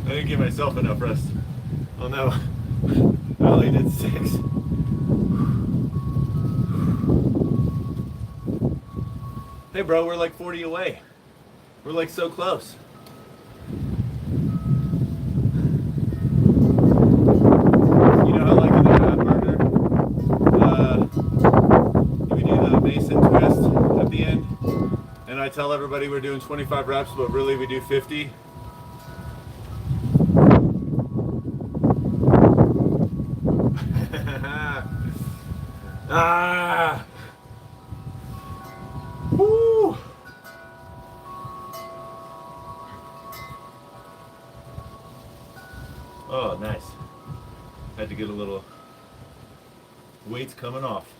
didn't give myself enough rest. Oh no. I only did 6. Hey bro, we're like 40 away. We're like so close. You know how like in the hamburger, we do the mason twist at the end, and I tell everybody we're doing 25 reps, but really we do 50. Ah! Woo! Oh, nice. Had to get a little weights coming off.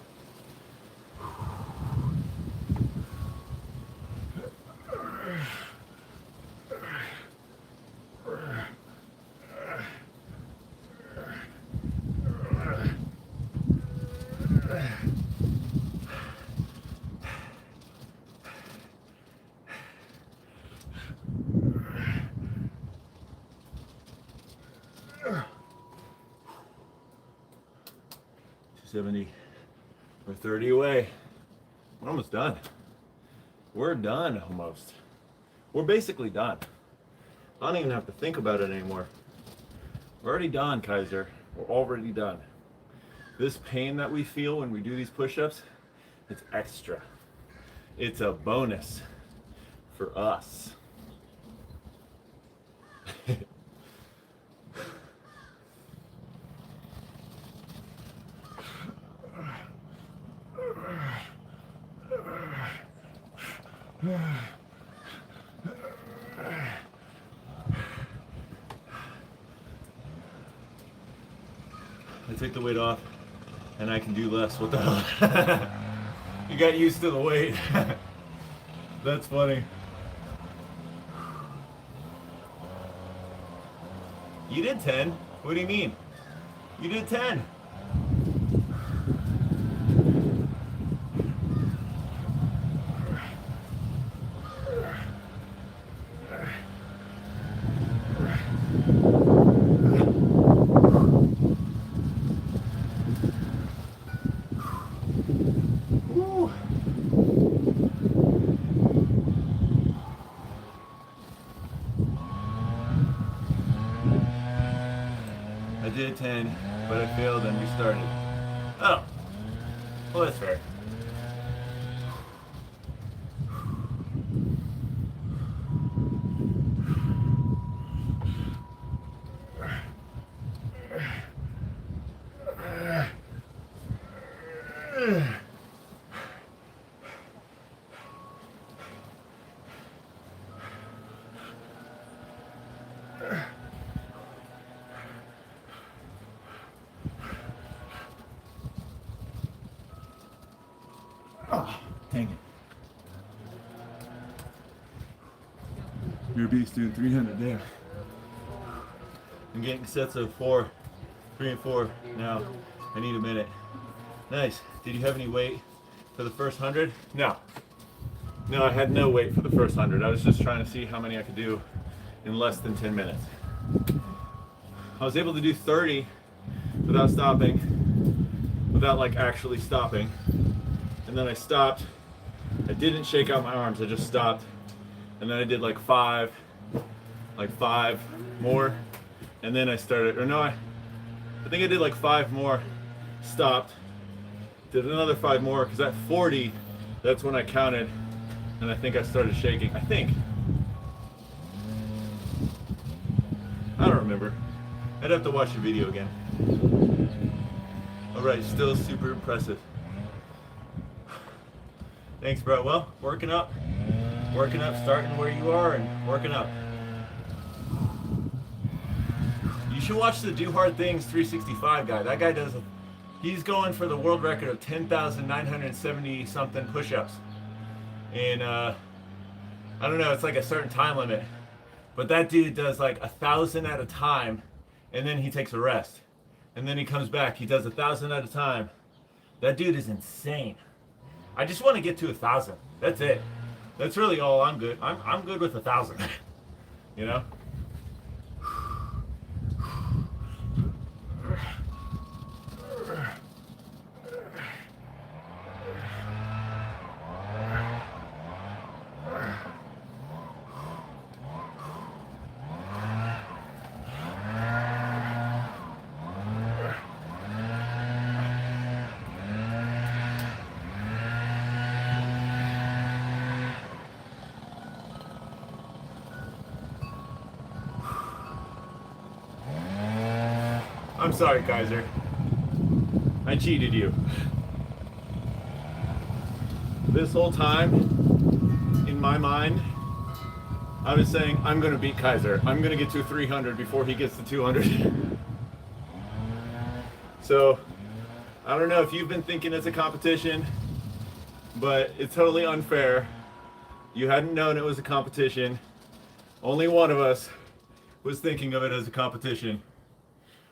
We're 30 away. We're almost done. We're done almost. We're basically done. I don't even have to think about it anymore. We're already done, Kaiser. We're already done. This pain that we feel when we do these push-ups, it's extra. It's a bonus for us. I take the weight off and I can do less. What the hell? You got used to the weight. That's funny. You did 10. What do you mean? You did 10. Woo. I did 10, but I failed and restarted. Oh, well that's fair. Oh, dang it. You're a beast, dude. 300 there. I'm getting sets of 4, 3 and 4 now. I need a minute. Nice. Did you have any weight for the first 100? No. No, I had no weight for the first 100. I was just trying to see how many I could do in less than 10 minutes. I was able to do 30 without stopping, without like actually stopping. And then I stopped. I didn't shake out my arms, I just stopped. And then I did like 5 more. And then I started, or no, I think I did like 5 more, stopped, did another 5 more, because at 40, that's when I counted, and I think I started shaking. I think. I don't remember. I'd have to watch the video again. Alright, still super impressive. Thanks, bro. Well, working up, starting where you are and working up. You should watch the Do Hard Things 365 guy. That guy He's going for the world record of 10,970 something push-ups. And I don't know, it's like a certain time limit. But that dude does like 1,000 at a time, and then he takes a rest. And then he comes back, he does 1,000 at a time. That dude is insane. I just want to get to 1,000. That's it. That's really all I'm good. I'm good with 1,000. You know? I'm sorry, Kaiser. I cheated you. This whole time, in my mind, I was saying, I'm going to beat Kaiser. I'm going to get to 300 before he gets to 200. So, I don't know if you've been thinking it's a competition, but it's totally unfair. You hadn't known it was a competition. Only one of us was thinking of it as a competition.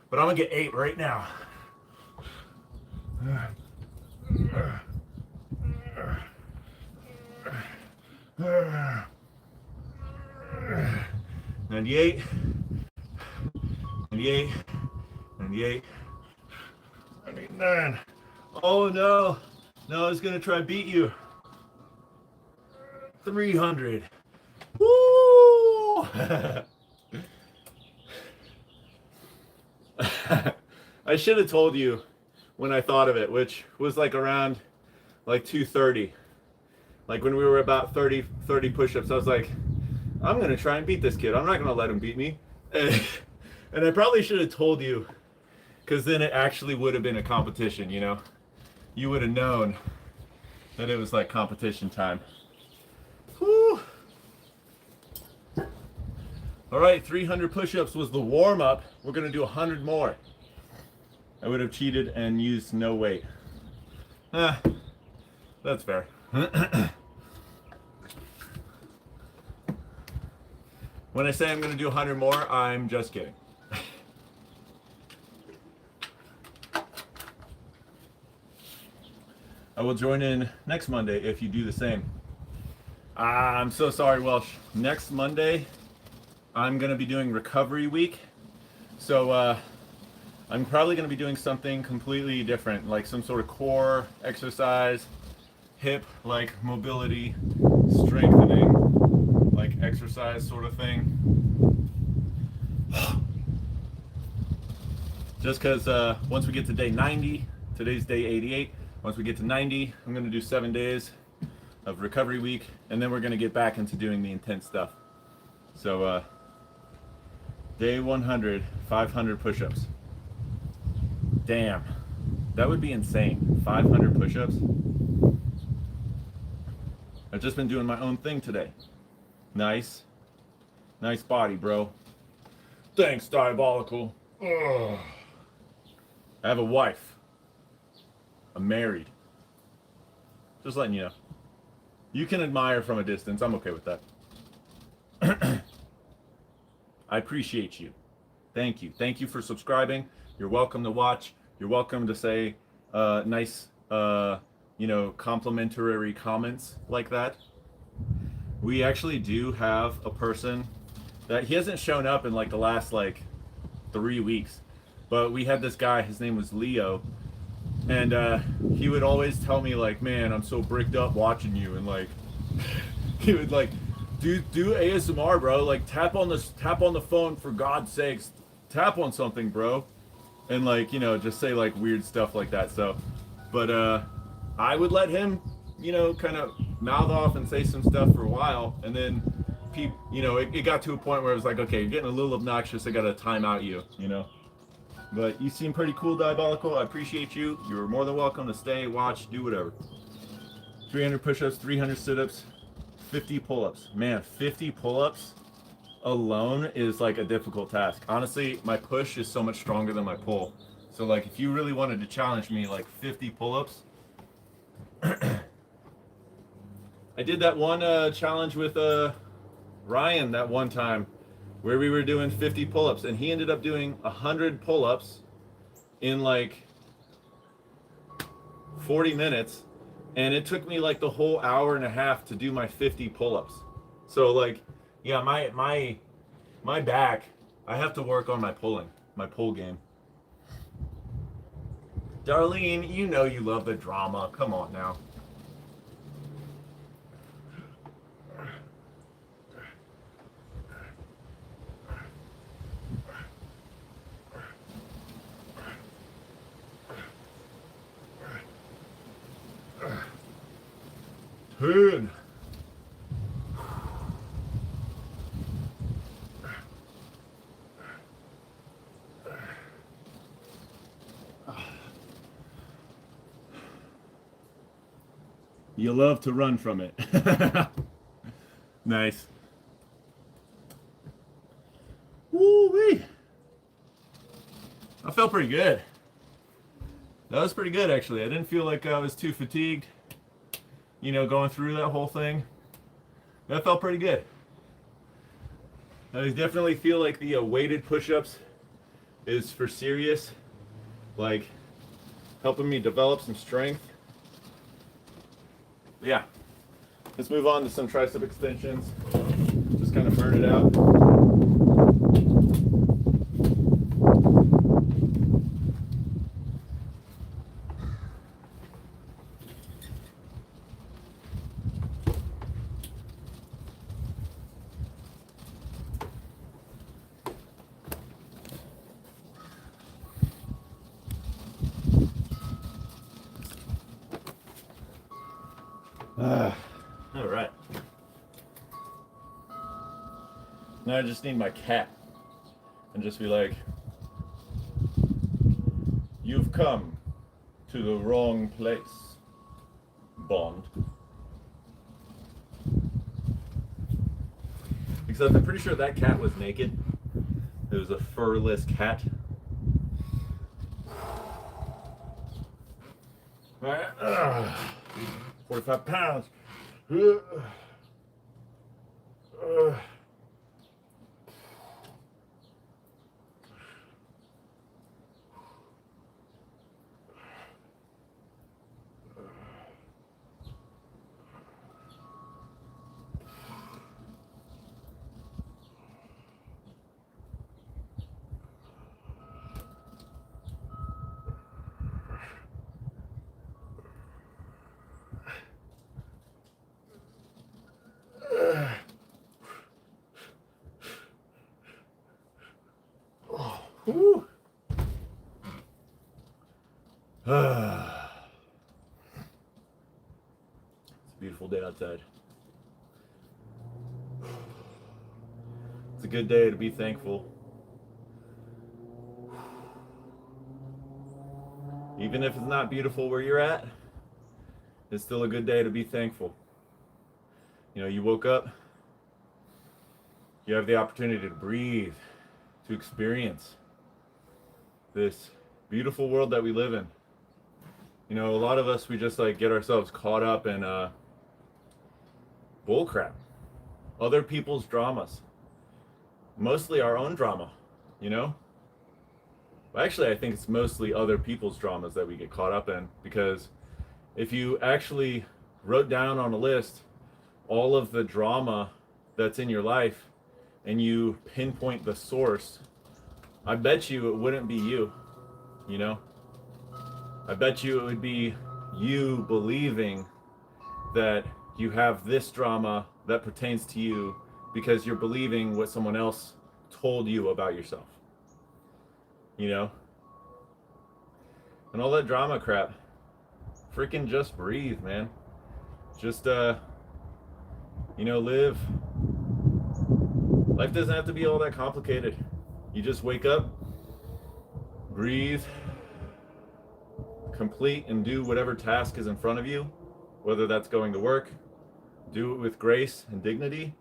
But I'm gonna get 8 right now. 98, 98, 98, 99. Oh no, no, I was gonna try beat you. 300. Woo! I should have told you when I thought of it, which was like around like 230. Like when we were about 30 push-ups, I was like, I'm going to try and beat this kid. I'm not going to let him beat me. And I probably should have told you, because then it actually would have been a competition, you know? You would have known that it was like competition time. Whew. All right, 300 push-ups was the warm-up. We're going to do 100 more. I would have cheated and used no weight. That's fair. When I say I'm going to do 100 more, I'm just kidding. I will join in next Monday if you do the same. I'm so sorry, Welsh. Next Monday, I'm going to be doing recovery week. So I'm probably going to be doing something completely different, like some sort of core exercise, hip like mobility, strengthening like exercise sort of thing. Just because once we get to day 90, today's day 88, once we get to 90, I'm going to do 7 days of recovery week, and then we're going to get back into doing the intense stuff. So day 100, 500 push-ups. Damn, that would be insane. 500 push-ups. I've just been doing my own thing today. Nice body, bro. Thanks, Diabolical. Ugh. I have a wife. I'm married. Just letting you know. You can admire from a distance. I'm okay with that. I appreciate you. Thank you. Thank you for subscribing. You're welcome to watch. You're welcome to say nice, complimentary comments like that. We actually do have a person that he hasn't shown up in like the last 3 weeks, but we had this guy. His name was Leo, and he would always tell me like, "Man, I'm so bricked up watching you," and like he would like do ASMR, bro. Like tap on the phone, for God's sakes, tap on something, bro. And like, just say like weird stuff like that. So, but I would let him, kind of mouth off and say some stuff for a while, and then it got to a point where it was like, okay, you're getting a little obnoxious. I gotta time out you, But you seem pretty cool, Diabolical. I appreciate you. You're more than welcome to stay, watch, do whatever. 300 push-ups, 300 sit-ups, 50 pull-ups. Man, 50 pull-ups alone is like a difficult task. Honestly, my push is so much stronger than my pull. So like if you really wanted to challenge me, like 50 pull-ups. I did that one challenge with Ryan that one time where we were doing 50 pull-ups, and he ended up doing 100 pull-ups in like 40 minutes, and it took me like the whole hour and a half to do my 50 pull-ups. So like, yeah, my back, I have to work on my pull game. Darlene, you know you love the drama. Come on now. Turn. You love to run from it. Nice. Woo-wee. I felt pretty good. That was pretty good, actually. I didn't feel like I was too fatigued, you know, going through that whole thing. That felt pretty good. I definitely feel like the weighted push-ups is for serious, like helping me develop some strength. Yeah, let's move on to some tricep extensions. Just kind of burn it out. All right. Now I just need my cat and just be like, you've come to the wrong place, Bond. Except I'm pretty sure that cat was naked. It was a furless cat. All right. 45 pounds. Woo. It's a beautiful day outside. It's a good day to be thankful. Even if it's not beautiful where you're at, it's still a good day to be thankful. You know, you woke up, you have the opportunity to breathe, to experience this beautiful world that we live in. You know, a lot of us, we just like get ourselves caught up in bullcrap, other people's dramas, mostly our own drama, you know? Well, actually, I think it's mostly other people's dramas that we get caught up in, because if you actually wrote down on a list all of the drama that's in your life and you pinpoint the source, I bet you it wouldn't be you, you know? I bet you it would be you believing that you have this drama that pertains to you because you're believing what someone else told you about yourself, you know? And all that drama crap, freaking just breathe, man. Just, you know, live. Life doesn't have to be all that complicated. You just wake up, breathe, complete and do whatever task is in front of you, whether that's going to work, do it with grace and dignity.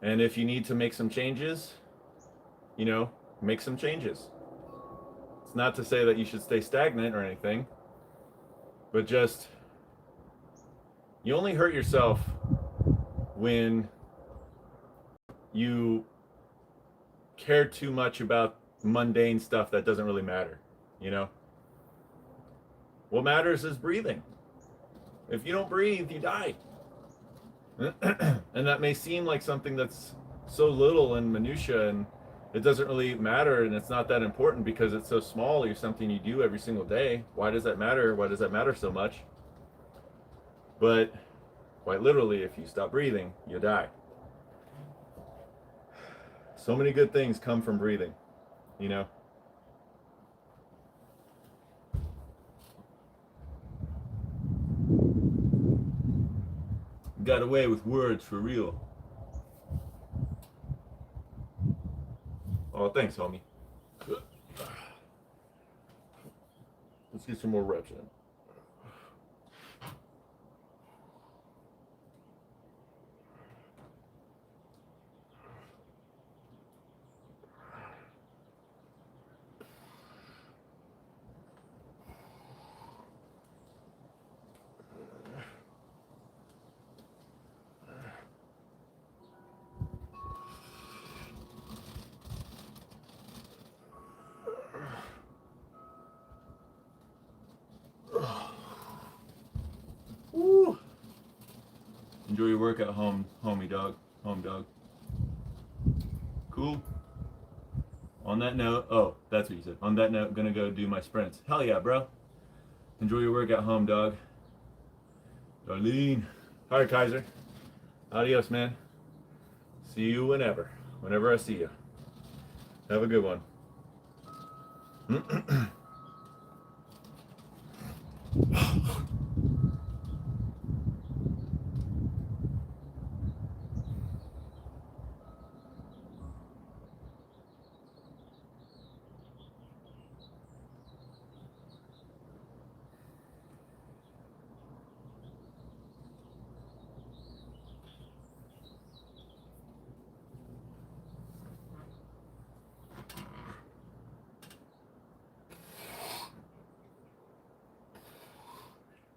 And if you need to make some changes, you know, make some changes. It's not to say that you should stay stagnant or anything, but just, you only hurt yourself when you care too much about mundane stuff that doesn't really matter, you know? What matters is breathing. If you don't breathe, you die. And that may seem like something that's so little and minutia, and it doesn't really matter, and it's not that important because it's so small or something you do every single day. Why does that matter? Why does that matter so much? But quite literally, if you stop breathing, you die. So many good things come from breathing, you know? Got away with words for real. Oh, thanks, homie. Let's get some more reps in. Woo. Enjoy your work at home, homie dog. Home dog. Cool. On that note, oh, that's what you said. On that note, I'm gonna go do my sprints. Hell yeah, bro. Enjoy your work at home, dog. Darlene. All right, Kaiser. Adios, man. See you whenever I see you. Have a good one.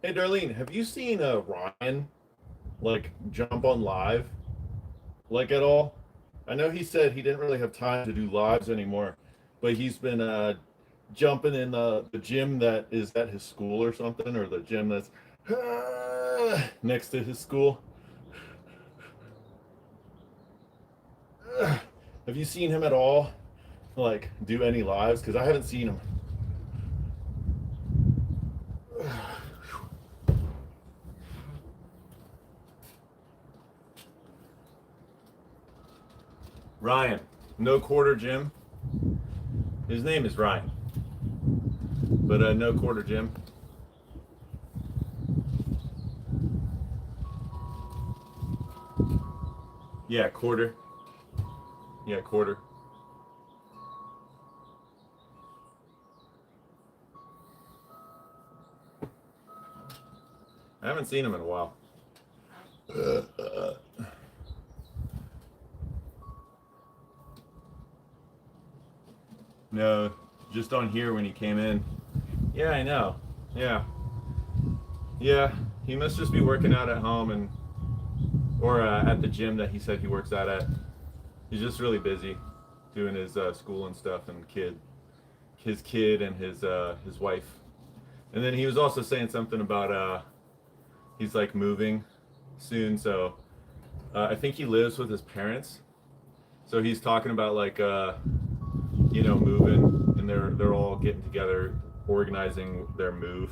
Hey, Darlene, have you seen Ryan like jump on live like at all? I know he said he didn't really have time to do lives anymore, but he's been jumping in the gym that is at his school or something, or the gym that's next to his school. Have you seen him at all like do any lives? Because I haven't seen him. Ryan, no quarter gym. His name is Ryan, but no quarter gym. Yeah, quarter. Yeah, quarter. I haven't seen him in a while. No, just on here when he came in. Yeah, I know. Yeah. Yeah, he must just be working out at home and or at the gym that he said he works out at. He's just really busy doing his school and stuff and his kid and his wife. And then he was also saying something about he's like moving soon, so I think he lives with his parents. So he's talking about like moving, and they're all getting together, organizing their move.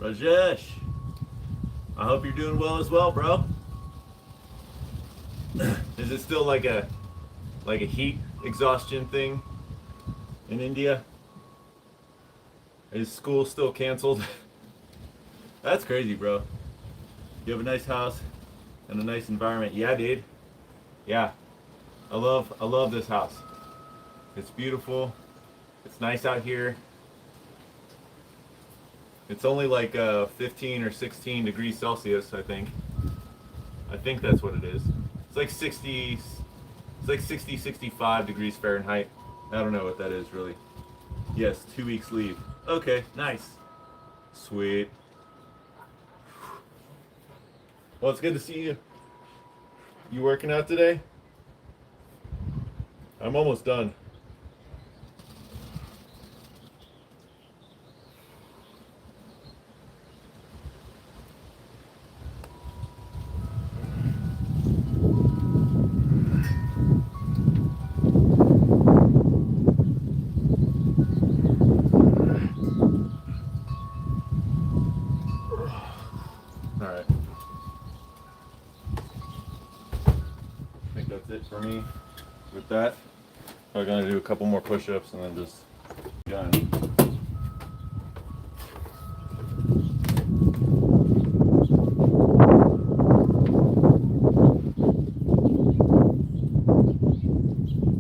Rajesh, I hope you're doing well as well, bro. Is it still like a heat exhaustion thing in India? Is school still canceled? That's crazy, bro. You have a nice house and a nice environment. Yeah, dude. Yeah. I love this house. It's beautiful. It's nice out here. It's only like 15 or 16 degrees Celsius, I think. I think that's what it is. It's like 60, 65 degrees Fahrenheit. I don't know what that is really. Yes, 2 weeks leave. Okay, nice. Sweet. Well, it's good to see you. You working out today? I'm almost done. All right. I think that's it for me with that. I'm gonna do a couple more push-ups and then just done.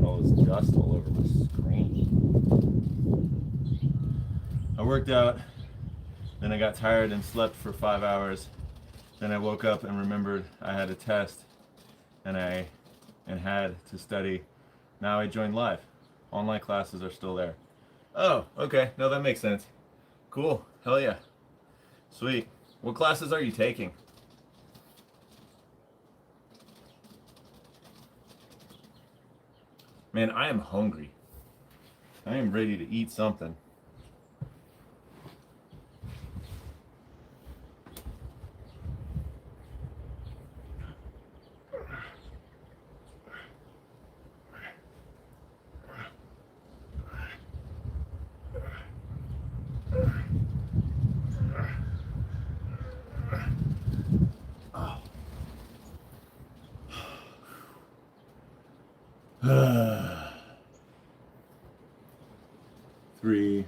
All this dust all over the screen. I worked out, then I got tired and slept for 5 hours. Then I woke up and remembered I had a test and had to study. Now I joined live. Online classes are still there. Oh, okay. No, that makes sense. Cool. Hell yeah. Sweet. What classes are you taking? Man, I am hungry. I am ready to eat something. Three.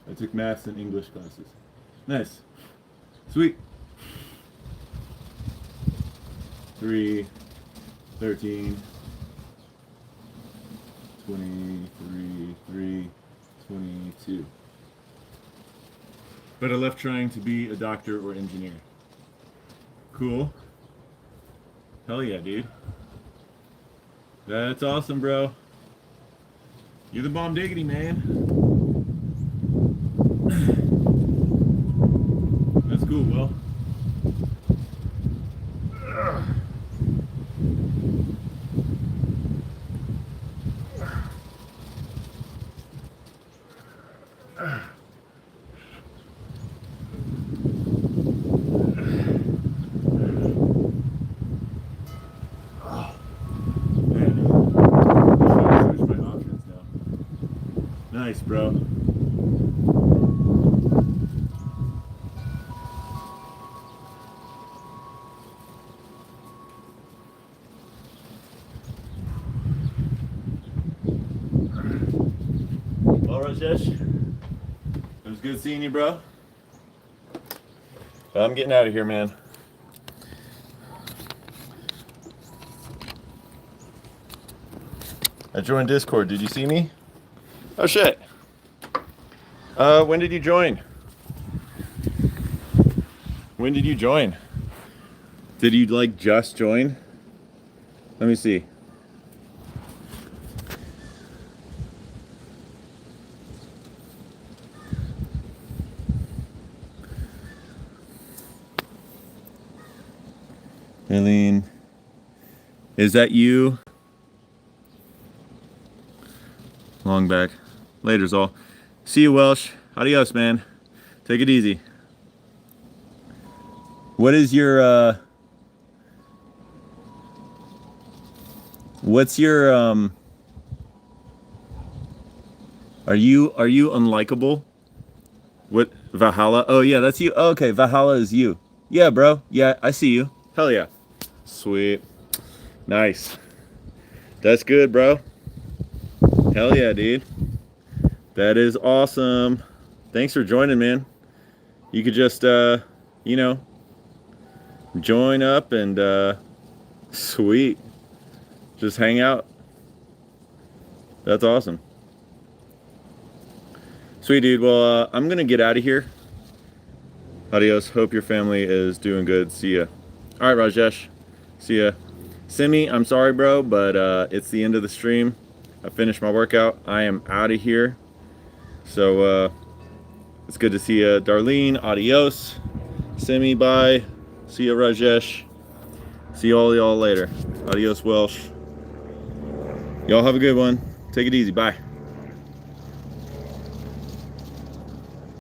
I took maths and English classes. Nice. Sweet. 3, 13, 23, 3, 22. But I left trying to be a doctor or engineer. Cool. Hell yeah, dude. That's awesome, bro. You're the bomb diggity, man. That's cool, well. Nice, bro. Well, Rajesh, it was good seeing you, bro. But I'm getting out of here, man. I joined Discord. Did you see me? Oh shit. When did you join? When did you join? Did you like just join? Let me see. Eileen, is that you? Long back. Later's all. See you, Welsh. Adios, man. Take it easy. What is your what's your are you unlikable? What Valhalla. Oh yeah, that's you. Oh, okay, Valhalla is you. Yeah, bro. Yeah, I see you. Hell yeah. Sweet. Nice. That's good, bro. Hell yeah, dude. That is awesome. Thanks for joining, man. You could just, you know, join up and, sweet. Just hang out. That's awesome. Sweet, dude. Well, I'm going to get out of here. Adios. Hope your family is doing good. See ya. All right, Rajesh. See ya. Simi, I'm sorry, bro, but it's the end of the stream. I finished my workout. I am out of here. So it's good to see you. Darlene, adios. Simi, bye. See ya, Rajesh. See all y'all later. Adios, Welsh. Y'all have a good one. Take it easy. Bye.